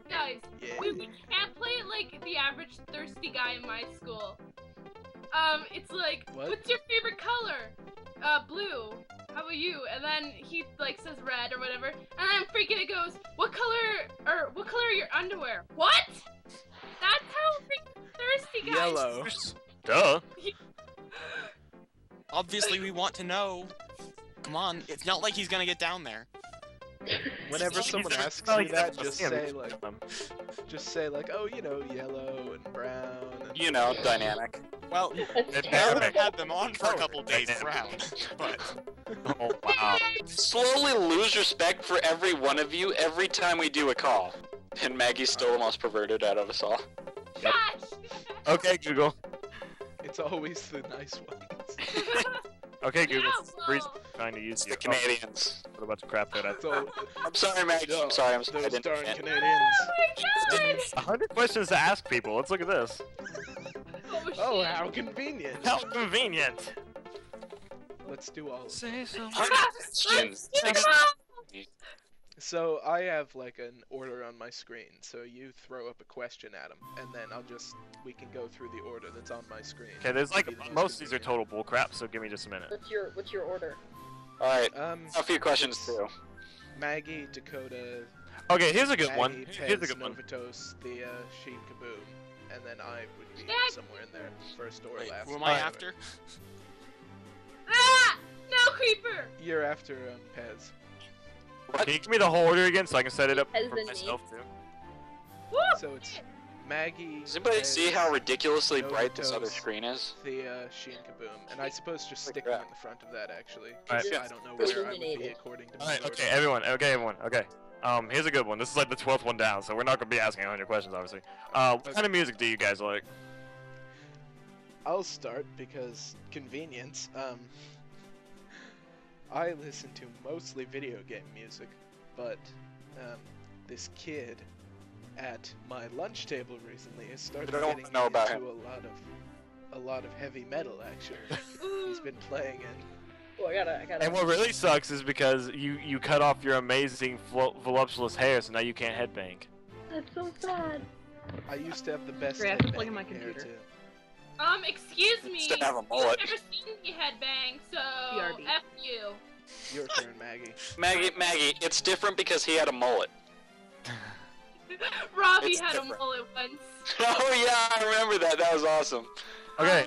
Speaker 3: Guys,
Speaker 1: Yeah.
Speaker 3: we can't play it like the average thirsty guy in my school. It's like,
Speaker 1: What?
Speaker 3: what's your favorite color? Blue. How about you? And then he like says red or whatever, and then freaking it goes, what color are your underwear? What? That's how freaking thirsty guys.
Speaker 1: Yellow.
Speaker 4: Duh.
Speaker 6: Obviously, we want to know. Come on, it's not like he's gonna get down there.
Speaker 1: Whenever someone asks
Speaker 4: Oh,
Speaker 1: me
Speaker 4: yeah,
Speaker 1: that,
Speaker 4: that's-
Speaker 1: just
Speaker 4: yeah,
Speaker 1: say like, oh, you know, yellow and brown. And...
Speaker 5: You know, dynamic.
Speaker 6: Well,
Speaker 7: That's
Speaker 6: now that
Speaker 7: terrible.
Speaker 6: I've had them on for a couple days, brown. But
Speaker 4: Oh wow.
Speaker 5: Slowly lose respect for every one of you every time we do a call. And Maggie's still the most perverted out of us all.
Speaker 4: Yep. Okay, Google.
Speaker 1: It's always the nice ones.
Speaker 4: Okay, Google.
Speaker 3: Yeah,
Speaker 4: Freeze
Speaker 3: well-
Speaker 4: trying to use
Speaker 5: It's
Speaker 4: you.
Speaker 5: the Canadians.
Speaker 4: What about the crap that I
Speaker 1: It's all,
Speaker 5: I'm sorry, Maggie. I'm sorry. I
Speaker 1: Those
Speaker 5: didn't
Speaker 1: darn
Speaker 5: mean it.
Speaker 1: Canadians.
Speaker 4: 100 questions to ask people. Let's look at this.
Speaker 3: Oh, shit.
Speaker 1: Oh, how convenient.
Speaker 4: How convenient.
Speaker 1: Let's do all of it.
Speaker 4: Say something.
Speaker 5: Questions.
Speaker 1: So I have like an order on my screen. So you throw up a question at him, and then we can go through the order that's on my screen.
Speaker 4: Okay, there's like
Speaker 1: Be the
Speaker 4: most of these are
Speaker 1: convenient.
Speaker 4: total bullcrap. So give me just a minute.
Speaker 7: What's your order?
Speaker 5: Alright, a few questions
Speaker 1: it's
Speaker 5: too.
Speaker 1: Maggie, Dakota,
Speaker 4: Okay, here's a good
Speaker 1: Maggie,
Speaker 4: one. Here's a
Speaker 1: Pez,
Speaker 4: good one.
Speaker 1: Novatos, Thea, Sheen, Kaboom, and then I would be
Speaker 3: Dad!
Speaker 1: somewhere in there, first or
Speaker 6: wait,
Speaker 1: last.
Speaker 6: who am I
Speaker 4: Alright.
Speaker 6: after?
Speaker 3: Ah! No, creeper!
Speaker 1: You're after Pez.
Speaker 4: Can you give me the whole order again so I can set it up
Speaker 7: Has
Speaker 4: for
Speaker 7: the
Speaker 4: myself too?
Speaker 3: Woo!
Speaker 1: So it's Maggie.
Speaker 5: Does anybody
Speaker 1: Pez,
Speaker 5: see how ridiculously bright this other
Speaker 1: Novatos,
Speaker 5: screen is?
Speaker 1: Thea, she, and Kaboom. And I suppose just stick them in the front of that, actually.
Speaker 4: Alright.
Speaker 1: 'Cause I don't know where I would be
Speaker 7: Illuminated.
Speaker 1: according to my
Speaker 4: Alright,
Speaker 1: order.
Speaker 4: okay, everyone. Okay. Here's a good one. This is like the 12th one down, so we're not gonna be asking 100 questions, obviously. What kind of music do you guys like?
Speaker 1: I'll start because convenience. I listen to mostly video game music, but this kid at my lunch table recently has started
Speaker 5: I don't
Speaker 1: getting
Speaker 5: know about
Speaker 1: into a lot of heavy metal. Actually, he's been playing it.
Speaker 7: Oh, I gotta.
Speaker 4: And what really sucks is because you cut off your amazing voluptuous hair, so now you can't headbang.
Speaker 7: That's so sad.
Speaker 1: I used to have the best
Speaker 7: Great, I have to plug in my
Speaker 1: headbanging hair,
Speaker 7: computer.
Speaker 1: too.
Speaker 3: Excuse me.
Speaker 5: Still have a
Speaker 3: You've
Speaker 5: mullet.
Speaker 3: never seen me headbang, so
Speaker 7: BRB.
Speaker 3: F you.
Speaker 1: Your turn, Maggie.
Speaker 5: Maggie, it's different because he had a mullet.
Speaker 3: Robbie
Speaker 5: It's
Speaker 3: had
Speaker 5: different.
Speaker 3: a mullet once.
Speaker 5: Oh yeah, I remember that. That was awesome.
Speaker 4: Okay,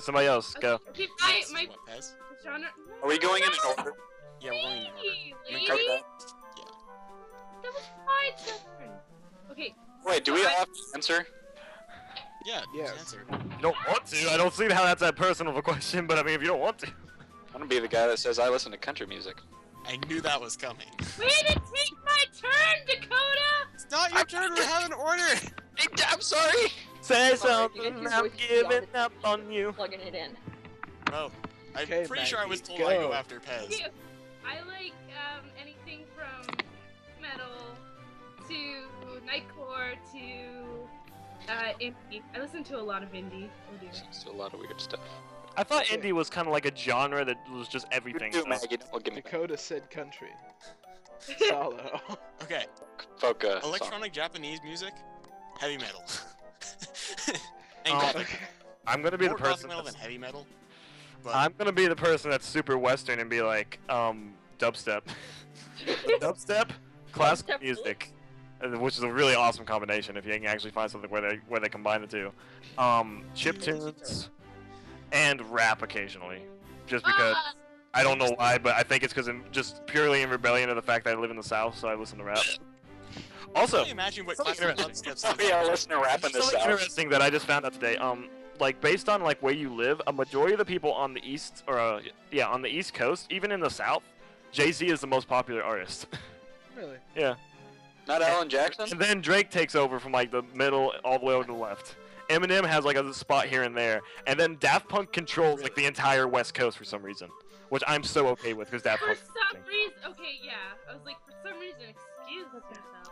Speaker 4: somebody else, go.
Speaker 3: Okay,
Speaker 6: Yes,
Speaker 3: my
Speaker 6: what, Pez?
Speaker 3: genre.
Speaker 5: Are we going in an order?
Speaker 6: Yeah, we're going in order.
Speaker 3: Lady,
Speaker 5: You cover that?
Speaker 3: that was my turn. Okay.
Speaker 5: Wait, do we all have to answer?
Speaker 6: Yeah,
Speaker 1: Yes.
Speaker 6: answer.
Speaker 4: You don't want to? I don't see how that's that personal of a question, but I mean, if you don't want to.
Speaker 5: I'm gonna be the guy that says I listen to country music.
Speaker 6: I knew that was coming.
Speaker 3: Way to take my turn, Dakota!
Speaker 6: It's not your turn. We have an order.
Speaker 5: I'm sorry.
Speaker 4: Say
Speaker 7: Sorry, you
Speaker 4: something,
Speaker 7: get your
Speaker 4: I'm
Speaker 7: voice
Speaker 4: giving
Speaker 7: beyond
Speaker 4: up on you.
Speaker 7: Plugging it in.
Speaker 6: Well, I'm
Speaker 1: Okay,
Speaker 6: pretty sure I was
Speaker 1: Maggie,
Speaker 6: told I
Speaker 1: go.
Speaker 6: go after Pez.
Speaker 3: Okay, I like anything from metal to nightcore to indie. I listen to a lot of indie. Oh dear.
Speaker 5: It's a lot of weird stuff.
Speaker 4: I thought indie was kind of like a genre that was just everything.
Speaker 5: You do, Maggie. Don't give me
Speaker 1: Dakota said country. Solo.
Speaker 6: Okay,
Speaker 5: folk song.
Speaker 6: electronic Japanese music, heavy metal.
Speaker 4: Oh,
Speaker 6: and gothic.
Speaker 1: Okay.
Speaker 4: I'm gonna be the
Speaker 6: More gothic
Speaker 4: person.
Speaker 6: metal
Speaker 4: That's,
Speaker 6: than heavy metal. But
Speaker 4: I'm gonna be the person that's super Western and be like, dubstep. Dubstep, classical
Speaker 7: Dubstep
Speaker 4: music, which is a really awesome combination if you can actually find something where they combine the two. Chip tunes and rap occasionally, just because. I don't know why, but I think it's because I'm just purely in rebellion to the fact that I live in the South, so I listen to rap. Also,
Speaker 6: can you imagine what
Speaker 4: something
Speaker 6: classical
Speaker 4: interesting.
Speaker 6: dubstep
Speaker 5: Oh
Speaker 6: sounds
Speaker 5: yeah,
Speaker 6: like?
Speaker 5: listen to rap in the
Speaker 4: something
Speaker 5: South.
Speaker 4: interesting that I just found out today. Like based on like where you live, a majority of the people on the east or on the East Coast, even in the South, Jay-Z is the most popular artist.
Speaker 1: Really?
Speaker 4: Yeah.
Speaker 5: Not Alan Jackson?
Speaker 4: And then Drake takes over from like the middle all the way over to the left. Eminem has like a spot here and there, and then Daft Punk controls like the entire West Coast for some reason, which I'm so okay with because Daft
Speaker 3: For
Speaker 4: Punk.
Speaker 3: some reason, okay, yeah. I was like, for some reason, excuse myself.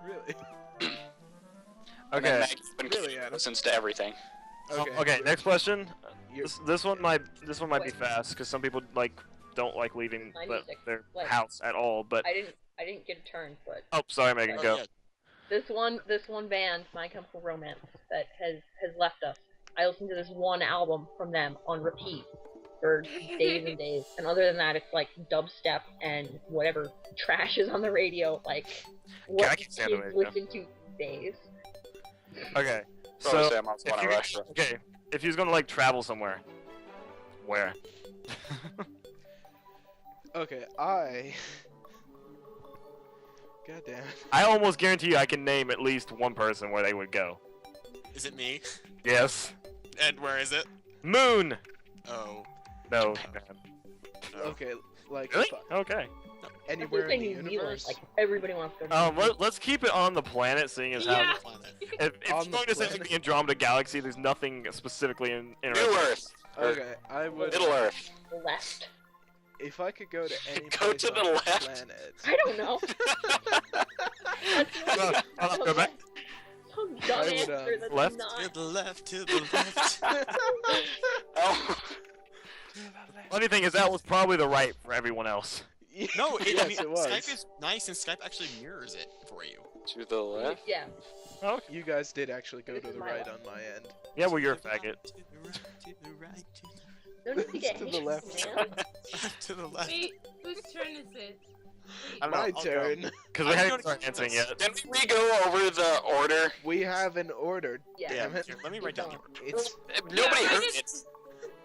Speaker 1: Really?
Speaker 5: And then
Speaker 4: Okay.
Speaker 5: Maggie's been
Speaker 1: Really, Adam?
Speaker 5: listens to everything.
Speaker 4: Okay. Next question.
Speaker 1: You're-
Speaker 4: This one might be fast because some people like don't like leaving
Speaker 7: My music.
Speaker 4: their
Speaker 7: Like-
Speaker 4: house at all. But
Speaker 7: I didn't get a turn, but
Speaker 4: oh, sorry, Megan,
Speaker 7: Oh,
Speaker 4: go.
Speaker 6: yeah.
Speaker 7: this one band, My Chemical Romance, that has left us. I listened to this one album from them on repeat for days and days. And other than that, it's like dubstep and whatever trash is on the radio, like
Speaker 4: I
Speaker 7: what
Speaker 4: can't stand
Speaker 7: kids
Speaker 4: the radio.
Speaker 7: listen to days.
Speaker 4: Okay.
Speaker 5: Probably
Speaker 4: So
Speaker 5: say I'm also
Speaker 4: if
Speaker 5: on a
Speaker 4: you,
Speaker 5: rush.
Speaker 4: okay, if you're gonna like travel somewhere, where?
Speaker 1: Okay, I. Goddamn.
Speaker 4: I almost guarantee you I can name at least one person where they would go.
Speaker 6: Is it me?
Speaker 4: Yes.
Speaker 6: And where is it?
Speaker 4: Moon.
Speaker 6: Oh.
Speaker 4: No.
Speaker 6: No.
Speaker 1: Okay, like
Speaker 4: Really?
Speaker 1: if I-
Speaker 4: Okay.
Speaker 1: anywhere in the
Speaker 7: New Zealand,
Speaker 1: universe.
Speaker 7: like everybody wants to go to New Zealand.
Speaker 4: Let's keep it on the planet, seeing as how
Speaker 3: Yeah.
Speaker 6: Planet.
Speaker 4: if
Speaker 1: On
Speaker 4: you're
Speaker 1: the
Speaker 4: going to say like
Speaker 1: planet.
Speaker 4: the Andromeda Galaxy, there's nothing specifically in
Speaker 5: New
Speaker 4: interesting.
Speaker 5: Earth.
Speaker 1: Okay, I would.
Speaker 5: Middle Earth.
Speaker 7: Left.
Speaker 1: If I could go to any
Speaker 5: Go
Speaker 1: place
Speaker 5: to
Speaker 1: on
Speaker 5: the
Speaker 1: the
Speaker 5: left.
Speaker 1: planet.
Speaker 7: I don't know.
Speaker 4: Go back.
Speaker 7: Some dumb
Speaker 1: I would,
Speaker 7: answer that's
Speaker 4: left?
Speaker 6: To
Speaker 7: not.
Speaker 6: the left, to the left.
Speaker 5: Oh.
Speaker 4: Funny thing is that was probably the right for everyone else.
Speaker 6: No,
Speaker 1: yes,
Speaker 6: I mean,
Speaker 1: it was.
Speaker 6: Skype is nice, and Skype actually mirrors it for you.
Speaker 5: To the left.
Speaker 7: Yeah.
Speaker 1: You guys did actually go
Speaker 7: This
Speaker 1: to
Speaker 7: is
Speaker 1: the
Speaker 7: my
Speaker 1: right
Speaker 7: left.
Speaker 1: on my end.
Speaker 4: Yeah, well, you're a faggot.
Speaker 6: To the right, to the right, to
Speaker 7: Don't need to get
Speaker 1: To the
Speaker 7: hate,
Speaker 1: left.
Speaker 7: man.
Speaker 6: to the left.
Speaker 3: Wait, whose turn is it?
Speaker 5: I don't know.
Speaker 1: My
Speaker 6: I'll go.
Speaker 1: turn.
Speaker 4: Because we
Speaker 6: I'm
Speaker 4: haven't
Speaker 6: gonna
Speaker 4: started
Speaker 6: keep
Speaker 4: answering
Speaker 6: this.
Speaker 4: yet.
Speaker 5: Can we go over the order?
Speaker 1: We have an order.
Speaker 7: Yeah.
Speaker 6: Yeah,
Speaker 1: Damn it.
Speaker 6: here, let me write down the order.
Speaker 1: It's
Speaker 5: Nobody
Speaker 3: I
Speaker 5: heard
Speaker 3: just-
Speaker 5: it.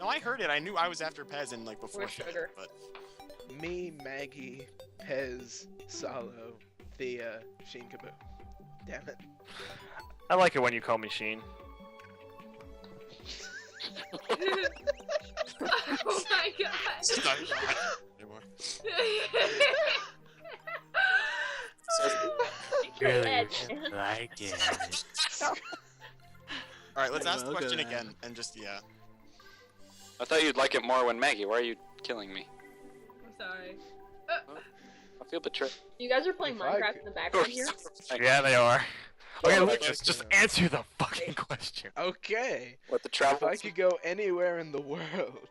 Speaker 6: No, I heard it. I knew I was after Pez and like before
Speaker 7: Where's
Speaker 6: Skype,
Speaker 7: Sugar?
Speaker 6: but
Speaker 1: Me, Maggie, Pez, Salo, Thea, Sheen Kaboom. Damn it.
Speaker 4: I like it when you call me Sheen.
Speaker 3: Oh my god.
Speaker 6: It's not anymore.
Speaker 4: Like it.
Speaker 6: Alright, let's ask the
Speaker 1: Well,
Speaker 6: question
Speaker 1: good.
Speaker 6: again, and just, yeah.
Speaker 5: I thought you'd like it more when Maggie. Why are you killing me?
Speaker 3: I'm sorry.
Speaker 5: I feel betrayed.
Speaker 7: You guys are playing
Speaker 1: If I
Speaker 7: Minecraft
Speaker 1: could-
Speaker 7: in the background here?
Speaker 4: Yeah, they are. Okay,
Speaker 1: Oh,
Speaker 4: Lucas, just answer the fucking question.
Speaker 1: Okay.
Speaker 5: What the
Speaker 1: If
Speaker 5: travel?
Speaker 1: I could go anywhere in the world,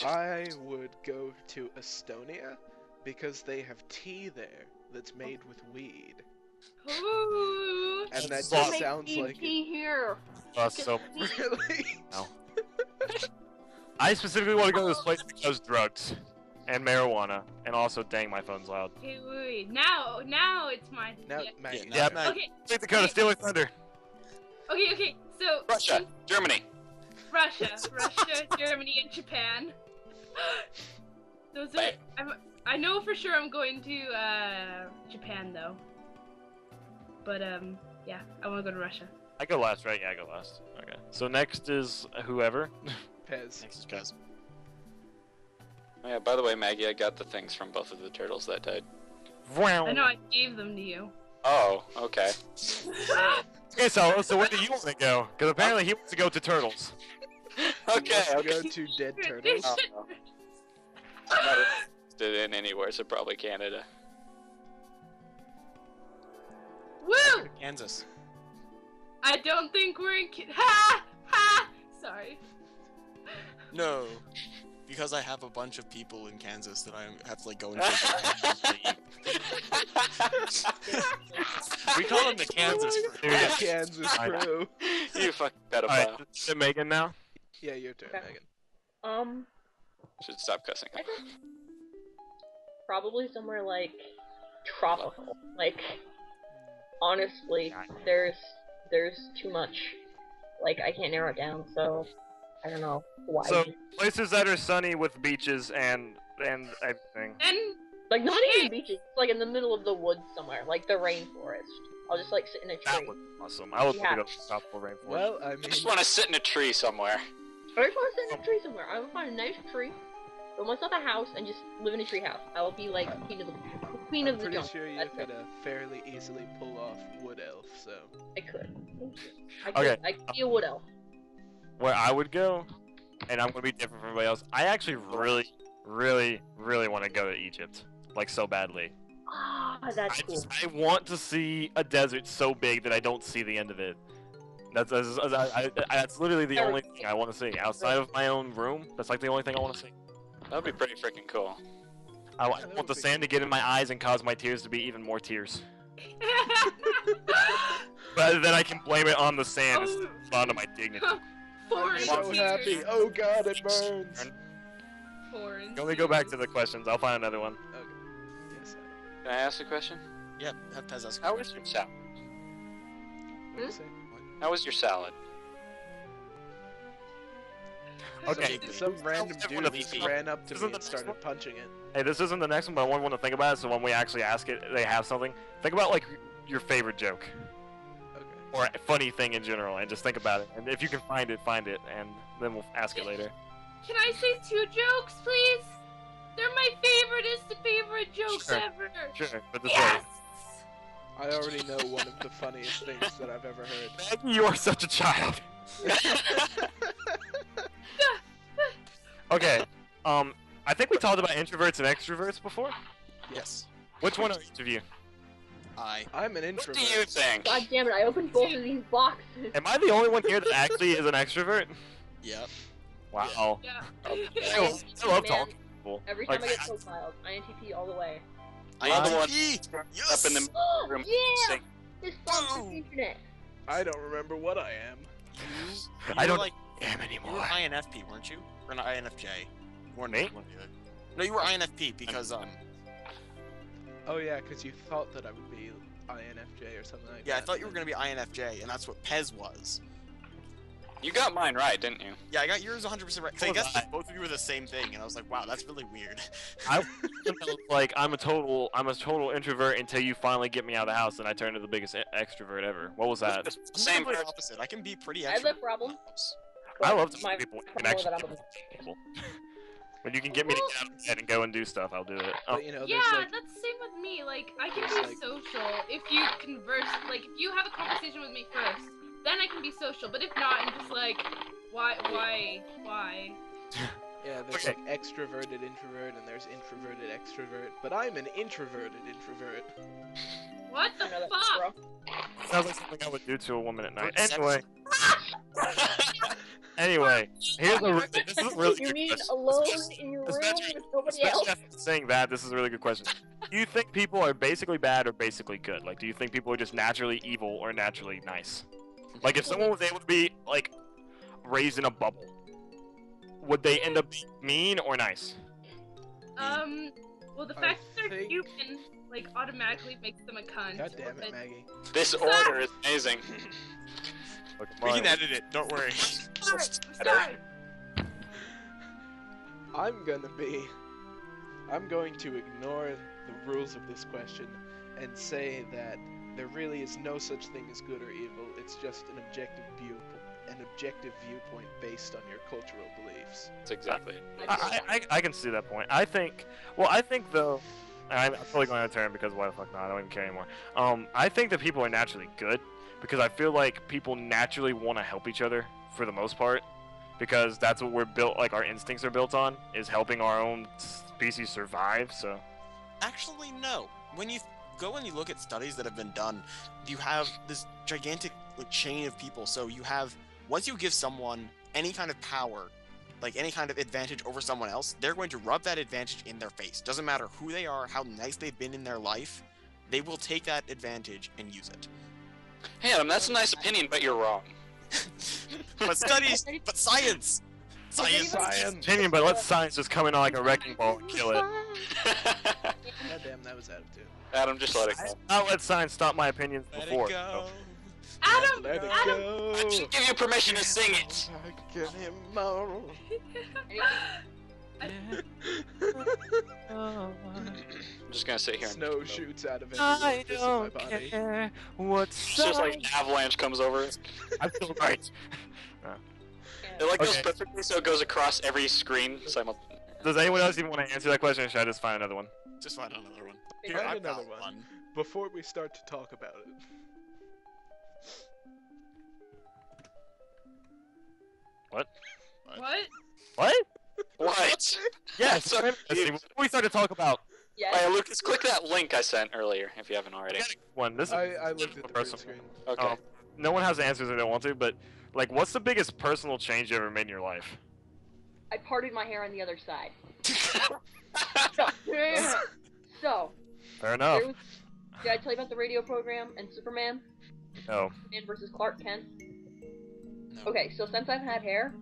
Speaker 1: I would go to Estonia because they have tea there that's made with weed.
Speaker 3: Ooh.
Speaker 1: And that
Speaker 4: That's
Speaker 1: just
Speaker 4: awesome.
Speaker 1: sounds like it.
Speaker 7: tea here.
Speaker 4: So
Speaker 1: Really?
Speaker 4: I specifically want to go to this place because drugs and marijuana, and also, dang, my phone's loud.
Speaker 3: Okay, wait. Now it's my.
Speaker 1: Now,
Speaker 3: yeah.
Speaker 1: Maggie.
Speaker 6: now-
Speaker 4: Yep.
Speaker 6: now-
Speaker 3: Okay.
Speaker 4: Sweet Dakota, stealing thunder.
Speaker 3: Okay. So.
Speaker 5: Russia, Germany.
Speaker 3: Russia, Germany, and Japan. Those are.
Speaker 5: Right.
Speaker 3: I know for sure I'm going to Japan though. But yeah, I want to go to Russia.
Speaker 4: I go last, right? Yeah, I go last. Okay. So next is whoever.
Speaker 1: Pez.
Speaker 6: Next is Pez.
Speaker 5: Oh, yeah. By the way, Maggie, I got the things from both of the turtles that died.
Speaker 3: I know I gave them to you.
Speaker 5: Oh, okay.
Speaker 4: Okay, so where do you want to go? Because apparently he wants to go to turtles.
Speaker 5: Okay.
Speaker 1: Let's
Speaker 5: Okay.
Speaker 1: go to dead turtles.
Speaker 5: Oh, no. I'm not interested in anywhere, so probably Canada.
Speaker 3: Woo!
Speaker 6: Kansas.
Speaker 3: I don't think we're in. Ha! Sorry.
Speaker 6: No. Because I have a bunch of people in Kansas that I have to, like, go and take. We call them the Kansas crew.
Speaker 1: The Kansas
Speaker 4: I know.
Speaker 1: crew.
Speaker 5: You fucking pedophile.
Speaker 4: Alright, is it Megan now?
Speaker 1: Yeah, your turn,
Speaker 7: Okay.
Speaker 1: Megan.
Speaker 5: Should stop cussing.
Speaker 7: I think probably somewhere like tropical. Like, honestly, there's too much. Like, I can't narrow it down, so I don't know why.
Speaker 4: So places that are sunny with beaches and everything.
Speaker 3: And
Speaker 7: Like, not even beaches. It's like in the middle of the woods somewhere, like the rainforest. I'll just like sit in a
Speaker 4: That
Speaker 7: tree.
Speaker 4: was awesome. I would
Speaker 7: Yeah.
Speaker 4: love to go to tropical rainforest.
Speaker 1: Well, I
Speaker 5: I
Speaker 1: mean,
Speaker 5: just want to sit in a tree somewhere.
Speaker 7: I just want to sit in a tree somewhere. I will find a nice tree, build myself a house, and just live in a tree house. I will be like queen of
Speaker 1: I'm
Speaker 7: the
Speaker 1: pretty
Speaker 7: jungle.
Speaker 1: sure you
Speaker 7: That's
Speaker 1: could
Speaker 7: it.
Speaker 1: fairly easily pull off Wood Elf, so.
Speaker 7: I could. Thank you. I could be a wood elf.
Speaker 4: Where I would go, and I'm gonna be different from everybody else. I actually really want to go to Egypt, like so badly.
Speaker 7: Ah, that's cool.
Speaker 4: I want to see a desert so big that I don't see the end of it. That's literally the only thing I want to see outside of my own room. That's like the only thing I want to see.
Speaker 5: That'd be pretty freaking cool.
Speaker 4: I
Speaker 1: that
Speaker 4: want
Speaker 1: would
Speaker 4: the
Speaker 1: be
Speaker 4: sand to get in my eyes and cause my tears to be even more tears. But then I can blame it on the sand instead of onto my dignity.
Speaker 3: foreign
Speaker 1: I'm so happy.
Speaker 3: tears.
Speaker 1: Oh god, it burns.
Speaker 3: Foreign
Speaker 4: Can we go back to
Speaker 3: tears.
Speaker 4: the questions? I'll find another one.
Speaker 1: Okay. Yes.
Speaker 5: Can I ask a question?
Speaker 6: Yep, have Pez ask.
Speaker 5: How was your salad?
Speaker 1: What do you say?
Speaker 5: How was your salad?
Speaker 4: Okay.
Speaker 1: Some random
Speaker 6: Everyone
Speaker 1: dude just
Speaker 6: of
Speaker 1: ran up to
Speaker 4: Isn't
Speaker 1: me
Speaker 4: the
Speaker 1: and
Speaker 4: next
Speaker 1: started
Speaker 4: one?
Speaker 1: punching it.
Speaker 4: Hey, this isn't the next one, but I want to think about it. So when we actually ask it, they have something. Think about like your favorite joke
Speaker 1: Okay.
Speaker 4: or a funny thing in general, and just think about it. And if you can find it, and then we'll ask it later.
Speaker 3: Can I say 2 jokes, please? They're my favorite jokes
Speaker 4: Sure.
Speaker 3: ever.
Speaker 4: Sure, but this
Speaker 3: Yes.
Speaker 1: I already know one of the funniest things that I've ever heard.
Speaker 4: way. Maggie, you are such a child. Okay. I think we talked about introverts and extroverts before.
Speaker 6: Yes.
Speaker 4: Which one are each of you?
Speaker 1: I'm an
Speaker 5: What
Speaker 1: introvert.
Speaker 5: do you think?
Speaker 7: God damn it! I opened both of these boxes.
Speaker 4: Am I the only one here that actually is an extrovert?
Speaker 6: Yep.
Speaker 4: Wow.
Speaker 3: Yeah.
Speaker 4: I love
Speaker 7: Man,
Speaker 4: talking to people.
Speaker 7: Every
Speaker 4: Like,
Speaker 7: time I get profiled, INTP all the way.
Speaker 5: I'm the one
Speaker 6: INTP!
Speaker 5: up
Speaker 6: Yes!
Speaker 5: in the
Speaker 7: Oh
Speaker 5: room
Speaker 7: yeah!
Speaker 5: sing.
Speaker 7: This box the internet.
Speaker 1: I don't remember what I am.
Speaker 4: I don't
Speaker 6: like
Speaker 4: am
Speaker 6: you were
Speaker 4: anymore.
Speaker 6: INFP, weren't you? Or not INFJ? You weren't
Speaker 4: Me?
Speaker 6: one or the other. No, you were INFP because
Speaker 1: Oh yeah, because you thought that I would be INFJ or something like
Speaker 6: yeah, I
Speaker 1: that.
Speaker 6: thought you were gonna be INFJ, and that's what Pez was.
Speaker 5: You got mine right, didn't you?
Speaker 6: Yeah, I got yours 100% right. 'Cause I
Speaker 4: So
Speaker 6: guess
Speaker 4: did I.
Speaker 6: both of you were the same thing, and I was like, wow, that's really weird.
Speaker 4: Like I'm a total introvert until you finally get me out of the house and I turn into the biggest extrovert ever. What was that?
Speaker 5: It's the
Speaker 6: I'm
Speaker 5: same
Speaker 6: the
Speaker 5: person.
Speaker 6: opposite. I can be pretty
Speaker 7: I have that
Speaker 6: extroverted.
Speaker 7: problem.
Speaker 4: I
Speaker 7: but
Speaker 4: love to
Speaker 7: my
Speaker 4: meet people and
Speaker 7: problem
Speaker 4: actually
Speaker 7: that
Speaker 4: get
Speaker 7: I'm-
Speaker 4: to people. When you can get me to get out of bed and go and do stuff, I'll do it.
Speaker 1: But you know,
Speaker 3: Yeah,
Speaker 1: there's like,
Speaker 3: that's the same with me. Like, I can
Speaker 1: there's,
Speaker 3: be
Speaker 1: like-
Speaker 3: social if you converse. Like, if you have a conversation with me first, then I can be social. But if not, I'm just like, why?
Speaker 1: yeah, there's
Speaker 4: Okay.
Speaker 1: like extroverted introvert and there's introverted extrovert. But I'm an introverted introvert.
Speaker 3: What the
Speaker 7: I know that,
Speaker 3: fuck?
Speaker 7: bro.
Speaker 4: Sounds like something I would do to a woman at night.
Speaker 6: Good
Speaker 4: Anyway, here's this is a really
Speaker 7: You
Speaker 4: good
Speaker 7: mean
Speaker 4: question.
Speaker 7: alone in your room
Speaker 4: Especially-
Speaker 7: with nobody
Speaker 4: Especially
Speaker 7: else?
Speaker 4: after saying that, this is a really good question. Do you think people are basically bad or basically good? Like, do you think people are just naturally evil or naturally nice? Like, if someone was able to be, like, raised in a bubble, would they end up being mean or nice?
Speaker 3: Well, the
Speaker 1: I
Speaker 3: fact that they're
Speaker 1: think-
Speaker 3: human, like, automatically makes them a cunt.
Speaker 1: God damn
Speaker 3: but-
Speaker 1: it, Maggie.
Speaker 5: This order is amazing.
Speaker 4: Look at
Speaker 6: We can
Speaker 4: mine.
Speaker 6: edit it, don't worry.
Speaker 3: Sorry.
Speaker 1: I'm going to ignore the rules of this question and say that there really is no such thing as good or evil. It's just an objective viewpoint based on your cultural beliefs.
Speaker 5: That's exactly it.
Speaker 4: I can see that point. I think though, I'm totally going out of turn because why the fuck not? I don't even care anymore. I think that people are naturally good because I feel like people naturally want to help each other for the most part because that's what we're built, like our instincts are built on, is helping our own species survive. So
Speaker 6: Actually, no. When you go and you look at studies that have been done, you have this gigantic chain of people. So you have, once you give someone any kind of power, like any kind of advantage over someone else, they're going to rub that advantage in their face. Doesn't matter who they are, how nice they've been in their life, they will take that advantage and use it.
Speaker 5: Hey, Adam, that's a nice opinion, but you're wrong.
Speaker 6: But studies, but science! Science!
Speaker 1: Science!
Speaker 4: opinion, but let science just come in like a wrecking ball and kill it.
Speaker 1: God damn, that was out of tune.
Speaker 5: Adam, just let it go.
Speaker 4: I'll let science stop my opinions
Speaker 6: Let
Speaker 4: before.
Speaker 6: it go.
Speaker 3: Adam,
Speaker 1: Let it
Speaker 3: Adam,
Speaker 1: go.
Speaker 5: I didn't give you permission to sing it.
Speaker 1: Get him out.
Speaker 5: I'm just gonna sit here and
Speaker 1: Snow shoots out of every
Speaker 4: I
Speaker 1: orifice in my
Speaker 4: don't
Speaker 1: body.
Speaker 4: care what
Speaker 5: it's just like an avalanche comes over.
Speaker 4: I feel right.
Speaker 5: It like goes
Speaker 4: Okay.
Speaker 5: perfectly, so it goes across every screen simultaneously.
Speaker 4: Does anyone else even want to answer that question, or should I just find another one?
Speaker 6: Just find another one. Here,
Speaker 1: Find
Speaker 6: I've got
Speaker 1: another one.
Speaker 6: one.
Speaker 1: Before we start to talk about it,
Speaker 3: what?
Speaker 4: What?
Speaker 5: What?
Speaker 4: Yes.
Speaker 5: So
Speaker 4: Before we start to talk about
Speaker 7: Yes.
Speaker 5: Hey, Lucas, click that link I sent earlier if you haven't already.
Speaker 4: one, this
Speaker 1: I looked at the print
Speaker 4: personal.
Speaker 1: screen.
Speaker 5: Okay.
Speaker 4: No one has the answers if they want to, but like, what's the biggest personal change you ever made in your life?
Speaker 7: I parted my hair on the other side. So,
Speaker 4: Fair enough.
Speaker 7: there was, did I tell you about the radio program and Superman?
Speaker 4: No.
Speaker 7: Superman versus Clark Kent?
Speaker 6: No.
Speaker 7: Okay, so since I've had hair,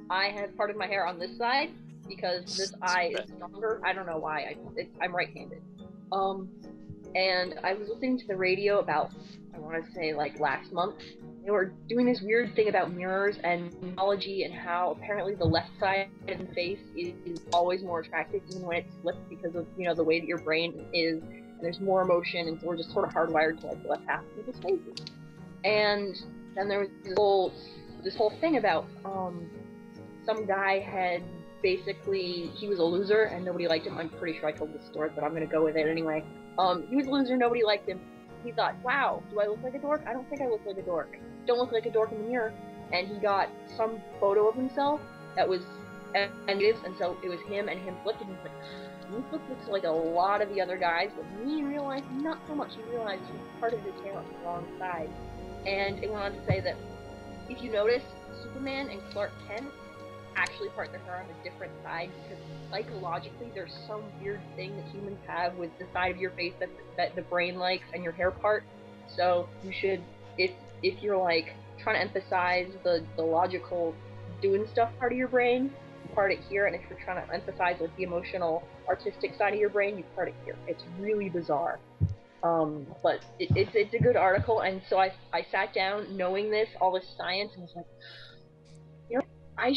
Speaker 7: I have parted my hair on this side because this eye is stronger. I don't know why. I'm right-handed. And I was listening to the radio about, I want to say like last month. They were doing this weird thing about mirrors and technology and how apparently the left side of the face is always more attractive even when it's flipped because of, you know, the way that your brain is, and there's more emotion, and so we're just sort of hardwired to like the left half of people's faces. And then there was this whole thing about some guy had basically, he was a loser and nobody liked him. I'm pretty sure I told this story, but I'm gonna go with it anyway. He was a loser, nobody liked him. He thought, wow, do I look like a dork? I don't think I look like a dork. Don't look like a dork in the mirror. And he got some photo of himself that was negatives, and so it was him and him flipped, and he's like, you look like a lot of the other guys, but me in real life, not so much. He realized he parted his hair on the wrong side. And it went on to say that if you notice, Superman and Clark Kent actually part their hair on a different side because psychologically there's some weird thing that humans have with the side of your face that the brain likes and your hair part. So you should, if you're like trying to emphasize the logical doing stuff part of your brain, you part it here, and if you're trying to emphasize like the emotional artistic side of your brain, you part it here. It's really bizarre. But it's a good article, and so I sat down knowing this, all this science, and was like, I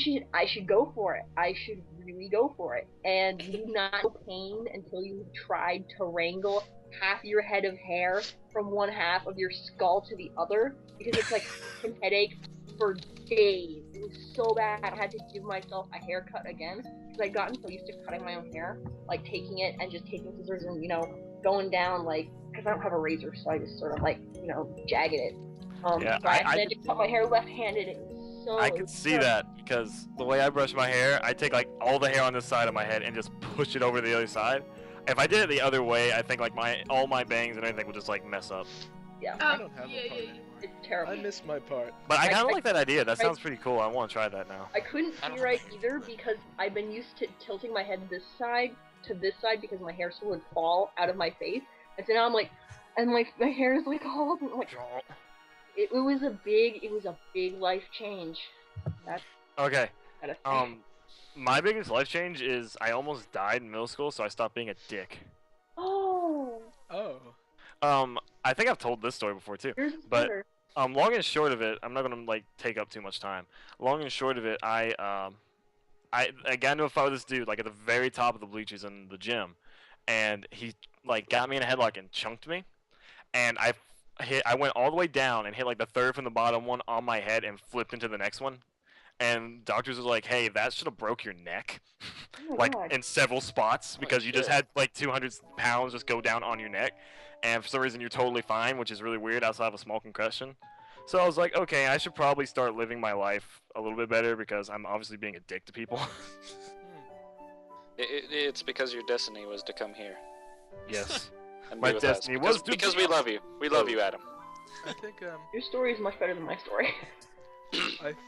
Speaker 7: should go for it. I should really go for it. And you do not feel pain until you've tried to wrangle half your head of hair from one half of your skull to the other, because it's like a headache for days. It was so bad. I had to give myself a haircut again because I'd gotten so used to cutting my own hair, like taking it and just taking scissors and going down, like, because I don't have a razor, so I just sort of like jagged it.
Speaker 4: Yeah,
Speaker 7: so I had to cut my hair left-handed. It was so.
Speaker 4: I could see that because the way I brush my hair, I take like all the hair on this side of my head and just push it over to the other side. If I did it the other way, I think like all my bangs and everything would just like mess up.
Speaker 7: Yeah.
Speaker 1: I don't have a part anymore.
Speaker 7: It's terrible.
Speaker 1: I miss my part.
Speaker 4: But I kind of
Speaker 7: I-
Speaker 4: like that idea. That sounds pretty cool. I want to try that now.
Speaker 7: I couldn't
Speaker 2: I don't
Speaker 7: see right
Speaker 2: have
Speaker 7: either
Speaker 2: hair.
Speaker 7: because I've been used to tilting my head this side to this side because my hair still would fall out of my face, and so now I'm like, and my hair is like all up, and like it was a big life change. That's
Speaker 4: Okay.
Speaker 7: gotta say.
Speaker 4: My biggest life change is I almost died in middle school, so I stopped being a dick.
Speaker 7: Oh,
Speaker 1: Oh.
Speaker 4: I think I've told this story before too.
Speaker 7: here's
Speaker 4: But-
Speaker 7: better.
Speaker 4: Long and short of it, I'm not gonna like take up too much time. Long and short of it, I got into a fight with this dude like at the very top of the bleachers in the gym, and he like got me in a headlock and chunked me, and I went all the way down and hit like the third from the bottom one on my head and flipped into the next one, and doctors were like, "Hey, that should have broke your neck."
Speaker 7: Oh my
Speaker 4: Like
Speaker 7: God.
Speaker 4: in several spots because you just
Speaker 5: shit.
Speaker 4: had like 200 pounds just go down on your neck, and for some reason you're totally fine, which is really weird outside of a small concussion. So I was like, okay, I should probably start living my life a little bit better because I'm obviously being a dick to people.
Speaker 5: It's because your destiny was to come here
Speaker 4: Yes.
Speaker 5: and
Speaker 4: My
Speaker 5: be with
Speaker 4: destiny
Speaker 5: us.
Speaker 4: was
Speaker 5: Because
Speaker 4: to
Speaker 5: we
Speaker 4: be-
Speaker 5: love you. We love you, Adam.
Speaker 1: I think
Speaker 7: Your story is much better than my story.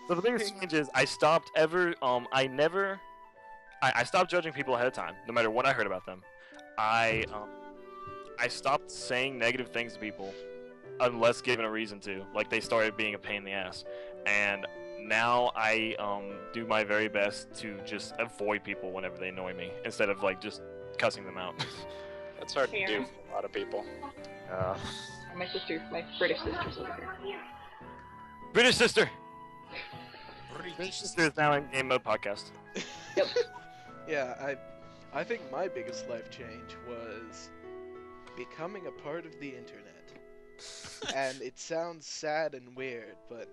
Speaker 4: So the biggest change is I stopped I stopped judging people ahead of time, no matter what I heard about them. I stopped saying negative things to people unless given a reason to. Like they started being a pain in the ass, and now I do my very best to just avoid people whenever they annoy me instead of like just cussing them out.
Speaker 5: That's hard to do
Speaker 7: Karen.
Speaker 5: for a lot of people.
Speaker 7: My British sister's over here.
Speaker 4: British sister. British sister is now in Game Mode Podcast.
Speaker 1: yeah, I think my biggest life change was becoming a part of the internet. And it sounds sad and weird, but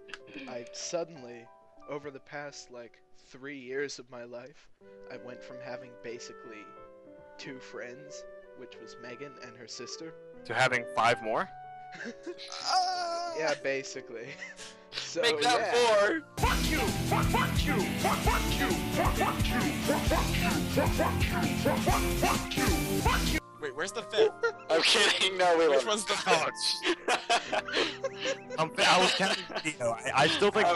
Speaker 1: I suddenly, over the past like 3 years of my life, I went from having basically 2 friends, which was Megan and her sister.
Speaker 4: To having 5 more.
Speaker 1: Yeah, basically. So
Speaker 5: Make that
Speaker 1: yeah.
Speaker 5: 4!
Speaker 6: Wait, where's the fifth?
Speaker 5: I'm kidding. No, we
Speaker 6: Which
Speaker 5: love
Speaker 6: one's the fifth?
Speaker 4: I was counting Gio. I still think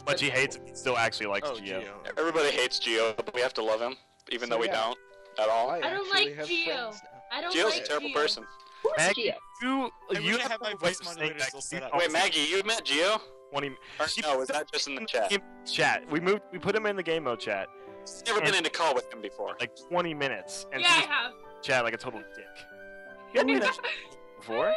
Speaker 4: but he hates him. He still actually likes
Speaker 6: Oh,
Speaker 4: Gio.
Speaker 6: Gio.
Speaker 5: Everybody hates Gio, but we have to love him, even
Speaker 1: So,
Speaker 5: though we
Speaker 1: yeah.
Speaker 5: don't at all.
Speaker 3: I don't
Speaker 1: actually
Speaker 3: like
Speaker 1: have
Speaker 3: Gio.
Speaker 1: friends now.
Speaker 3: I don't
Speaker 5: Gio's
Speaker 3: like
Speaker 5: a terrible
Speaker 3: Gio.
Speaker 5: person.
Speaker 7: Who is
Speaker 4: Maggie,
Speaker 7: Gio?
Speaker 6: I wish I had my voice modulator still set up.
Speaker 5: Wait, Maggie, you met Gio?
Speaker 4: 20.
Speaker 5: Or
Speaker 4: She
Speaker 5: no, is that just in the chat?
Speaker 4: Chat. We put him in the game mode chat.
Speaker 5: Never been in a call with him before.
Speaker 4: Like 20 minutes, and
Speaker 3: Yeah,
Speaker 4: she
Speaker 3: I
Speaker 4: just
Speaker 3: have.
Speaker 4: chat like a total dick. You hadn't even before.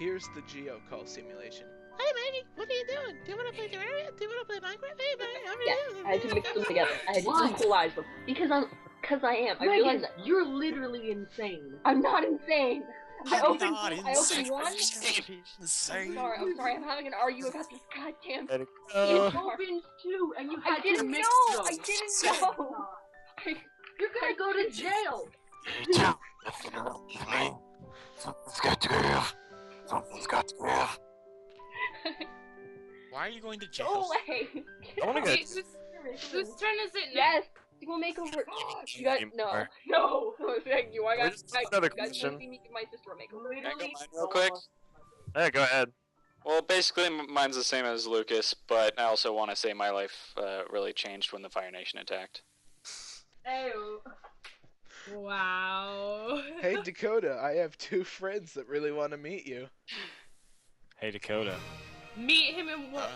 Speaker 1: Here's the Geo call simulation.
Speaker 8: Hey, Maggie, what are you doing? Do you want to play Terraria? Do you want to play Minecraft? Hey, Maggie, how are
Speaker 7: Yeah,
Speaker 8: you?
Speaker 7: I had to mix them together. I had to
Speaker 9: Why?
Speaker 7: equalize them because I am. I
Speaker 9: Megan,
Speaker 7: realize that
Speaker 9: you're literally insane.
Speaker 7: I'm not insane. I opened
Speaker 6: Not
Speaker 7: one.
Speaker 6: insane.
Speaker 7: I'm sorry. I'm having an argument about this goddamn.
Speaker 4: Let it
Speaker 9: You
Speaker 4: go.
Speaker 9: opened two, and you
Speaker 7: I
Speaker 9: had to
Speaker 7: didn't
Speaker 9: mix
Speaker 7: know.
Speaker 9: them.
Speaker 7: I didn't know.
Speaker 9: You're gonna go to jail.
Speaker 2: Something's got to give. Something's got to give.
Speaker 6: Why are you going to
Speaker 7: Go
Speaker 6: jail?
Speaker 7: away.
Speaker 4: I want to
Speaker 3: Wait,
Speaker 4: go.
Speaker 3: whose turn is it now?
Speaker 7: Yes. You will make over. You guys, no. Thank you. I
Speaker 4: Can we
Speaker 7: got.
Speaker 4: just do another
Speaker 7: You guys
Speaker 4: question?
Speaker 7: want to see me give my sister a makeover?
Speaker 5: Can I go
Speaker 9: Literally.
Speaker 5: mine real quick?
Speaker 4: Hey, go ahead.
Speaker 5: Well, basically, mine's the same as Lucas, but I also want to say my life really changed when the Fire Nation attacked.
Speaker 9: Ew.
Speaker 3: Wow.
Speaker 1: Hey Dakota, I have 2 friends that really want to meet you.
Speaker 4: Hey Dakota,
Speaker 3: Meet him in what?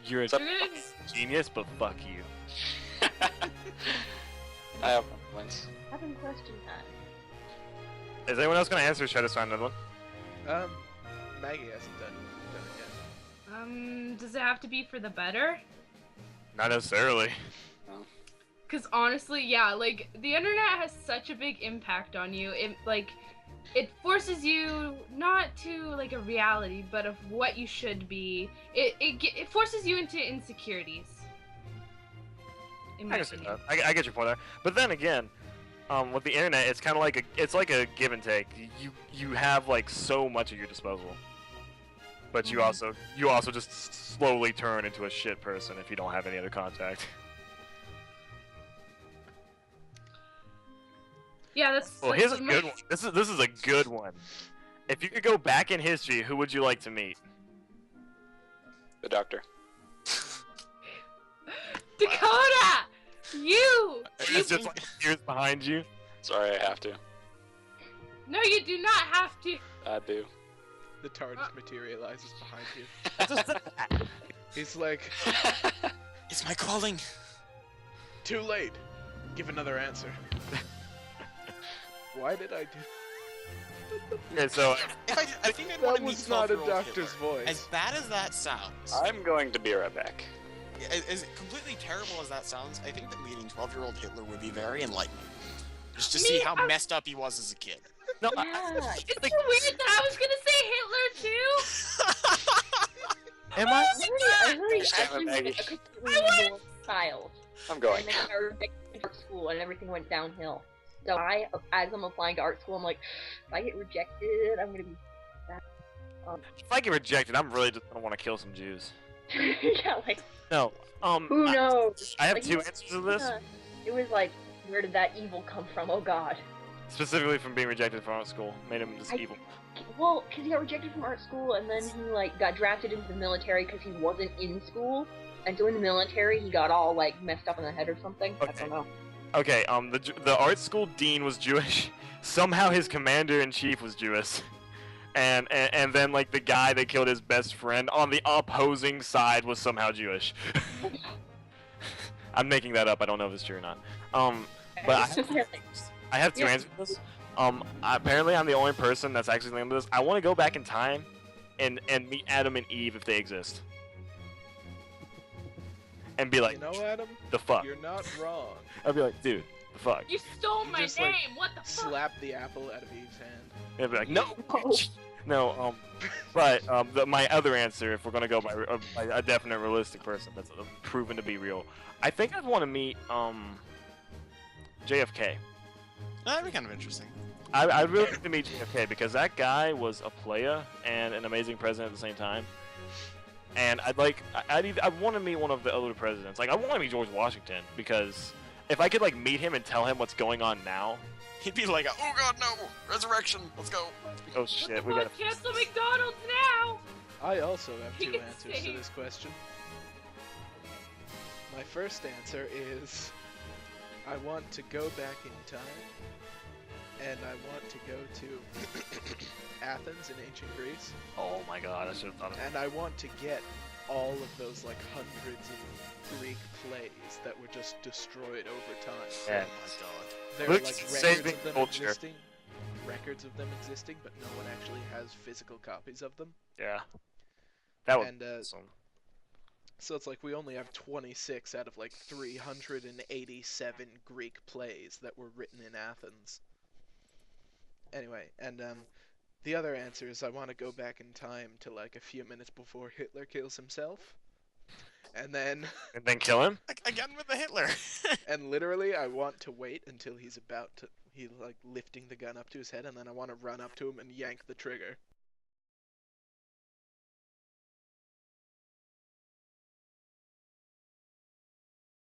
Speaker 4: you're a
Speaker 5: What's up?
Speaker 3: You're gonna-
Speaker 4: genius, but fuck you.
Speaker 5: I have wins.
Speaker 7: Having question time.
Speaker 4: Is anyone else gonna answer? Or should I just find another one?
Speaker 1: Maggie hasn't done it yet.
Speaker 3: Does it have to be for the better?
Speaker 4: Not necessarily.
Speaker 3: Because honestly, yeah, like, the internet has such a big impact on you. It forces you not to, like, a reality, but of what you should be. It forces you into insecurities. In my
Speaker 4: I can see
Speaker 3: opinion.
Speaker 4: that. I get your point there. But then again, with the internet, it's kind of like a give and take. You have like so much at your disposal, but you also just slowly turn into a shit person if you don't have any other contact.
Speaker 3: Yeah, that's.
Speaker 4: Well,
Speaker 3: that's
Speaker 4: here's a
Speaker 3: what
Speaker 4: good one. This is a good one. If you could go back in history, who would you like to meet?
Speaker 5: The doctor.
Speaker 3: Dakota! You!
Speaker 4: It's just like years behind you.
Speaker 5: Sorry, I have to.
Speaker 3: No, you do not have to.
Speaker 5: I do.
Speaker 1: The TARDIS materializes behind you. He's like,
Speaker 6: It's my calling.
Speaker 1: too late. Give another answer. Why did I do?
Speaker 4: Okay, so
Speaker 6: I think I'd want
Speaker 1: That
Speaker 6: to meet
Speaker 1: was not a
Speaker 6: 12-year-old
Speaker 1: doctor's
Speaker 6: Hitler.
Speaker 1: voice.
Speaker 6: As bad as that sounds,
Speaker 5: I'm going to be right back.
Speaker 6: as completely terrible as that sounds, I think that meeting 12-year-old Hitler would be very enlightening. Just to
Speaker 3: Me,
Speaker 6: see how messed up he was as a kid.
Speaker 4: no,
Speaker 7: Yeah.
Speaker 3: It's so weird that I was gonna say Hitler too.
Speaker 4: am I?
Speaker 7: I really
Speaker 5: Damn it, Maggie.
Speaker 7: a completely normal child.
Speaker 5: I'm going.
Speaker 7: And then I rejected art school and everything went downhill. So as I'm applying to art school, I'm like, if I get rejected, I'm gonna be sad.
Speaker 4: If I get rejected, I'm really just gonna want to kill some Jews.
Speaker 7: Yeah, like,
Speaker 4: No.
Speaker 7: who knows?
Speaker 4: I have
Speaker 7: Like,
Speaker 4: two answers to this.
Speaker 7: It was like, where did that evil come from? Oh god.
Speaker 4: Specifically from being rejected from art school, made him just evil.
Speaker 7: Well, because he got rejected from art school, and then he like got drafted into the military because he wasn't in school. And so in the military, he got all like messed up in the head or something. I
Speaker 4: Okay.
Speaker 7: don't know.
Speaker 4: Okay, the art school dean was Jewish. Somehow his commander in chief was Jewish, and then like the guy that killed his best friend on the opposing side was somehow Jewish. I'm making that up. I don't know if it's true or not. But I have two
Speaker 7: Yeah.
Speaker 4: answers to this. Apparently I'm the only person that's actually thinking of this. I want to go back in time and meet Adam and Eve if they exist. And be like,
Speaker 1: You know, Adam,
Speaker 4: the fuck?
Speaker 1: you're not wrong.
Speaker 4: I'd be like, dude, the fuck?
Speaker 3: You stole
Speaker 1: You
Speaker 3: my
Speaker 1: just, like,
Speaker 3: name. What the fuck?
Speaker 1: Slap the apple out of Eve's hand.
Speaker 4: And I'd be like, no, bitch. No, but my other answer, if we're gonna go by a definite realistic person that's proven to be real, I think I'd want to meet JFK.
Speaker 6: That'd be kind of interesting.
Speaker 4: I'd really like to meet JFK because that guy was a playa and an amazing president at the same time. And I'd want to meet one of the other presidents. Like I want to meet George Washington because if I could like meet him and tell him what's going on now.
Speaker 6: He'd be like, oh god, no! Resurrection! Let's go!
Speaker 4: Oh shit, we
Speaker 3: Well,
Speaker 4: gotta.
Speaker 3: cancel McDonald's now.
Speaker 1: I also have
Speaker 3: He
Speaker 1: two
Speaker 3: can
Speaker 1: answers
Speaker 3: say-
Speaker 1: to this question. My first answer is I want to go back in time, and I want to go to Athens in ancient Greece,
Speaker 4: Oh my god, I should have thought of
Speaker 1: and I want to get all of those like hundreds of Greek plays that were just destroyed over time.
Speaker 4: Yeah.
Speaker 6: Oh my god.
Speaker 1: There are
Speaker 4: Look,
Speaker 1: like
Speaker 4: saving
Speaker 1: records of them
Speaker 4: culture.
Speaker 1: existing. Records of them existing, but no one actually has physical copies of them.
Speaker 4: Yeah. That was
Speaker 1: And
Speaker 4: awesome.
Speaker 1: so it's like we only have 26 out of like 387 Greek plays that were written in Athens. Anyway, and the other answer is I want to go back in time to like a few minutes before Hitler kills himself. And then
Speaker 4: And then kill him?
Speaker 6: Again with the Hitler!
Speaker 1: and literally I want to wait until he's about to lifting the gun up to his head, and then I want to run up to him and yank the trigger.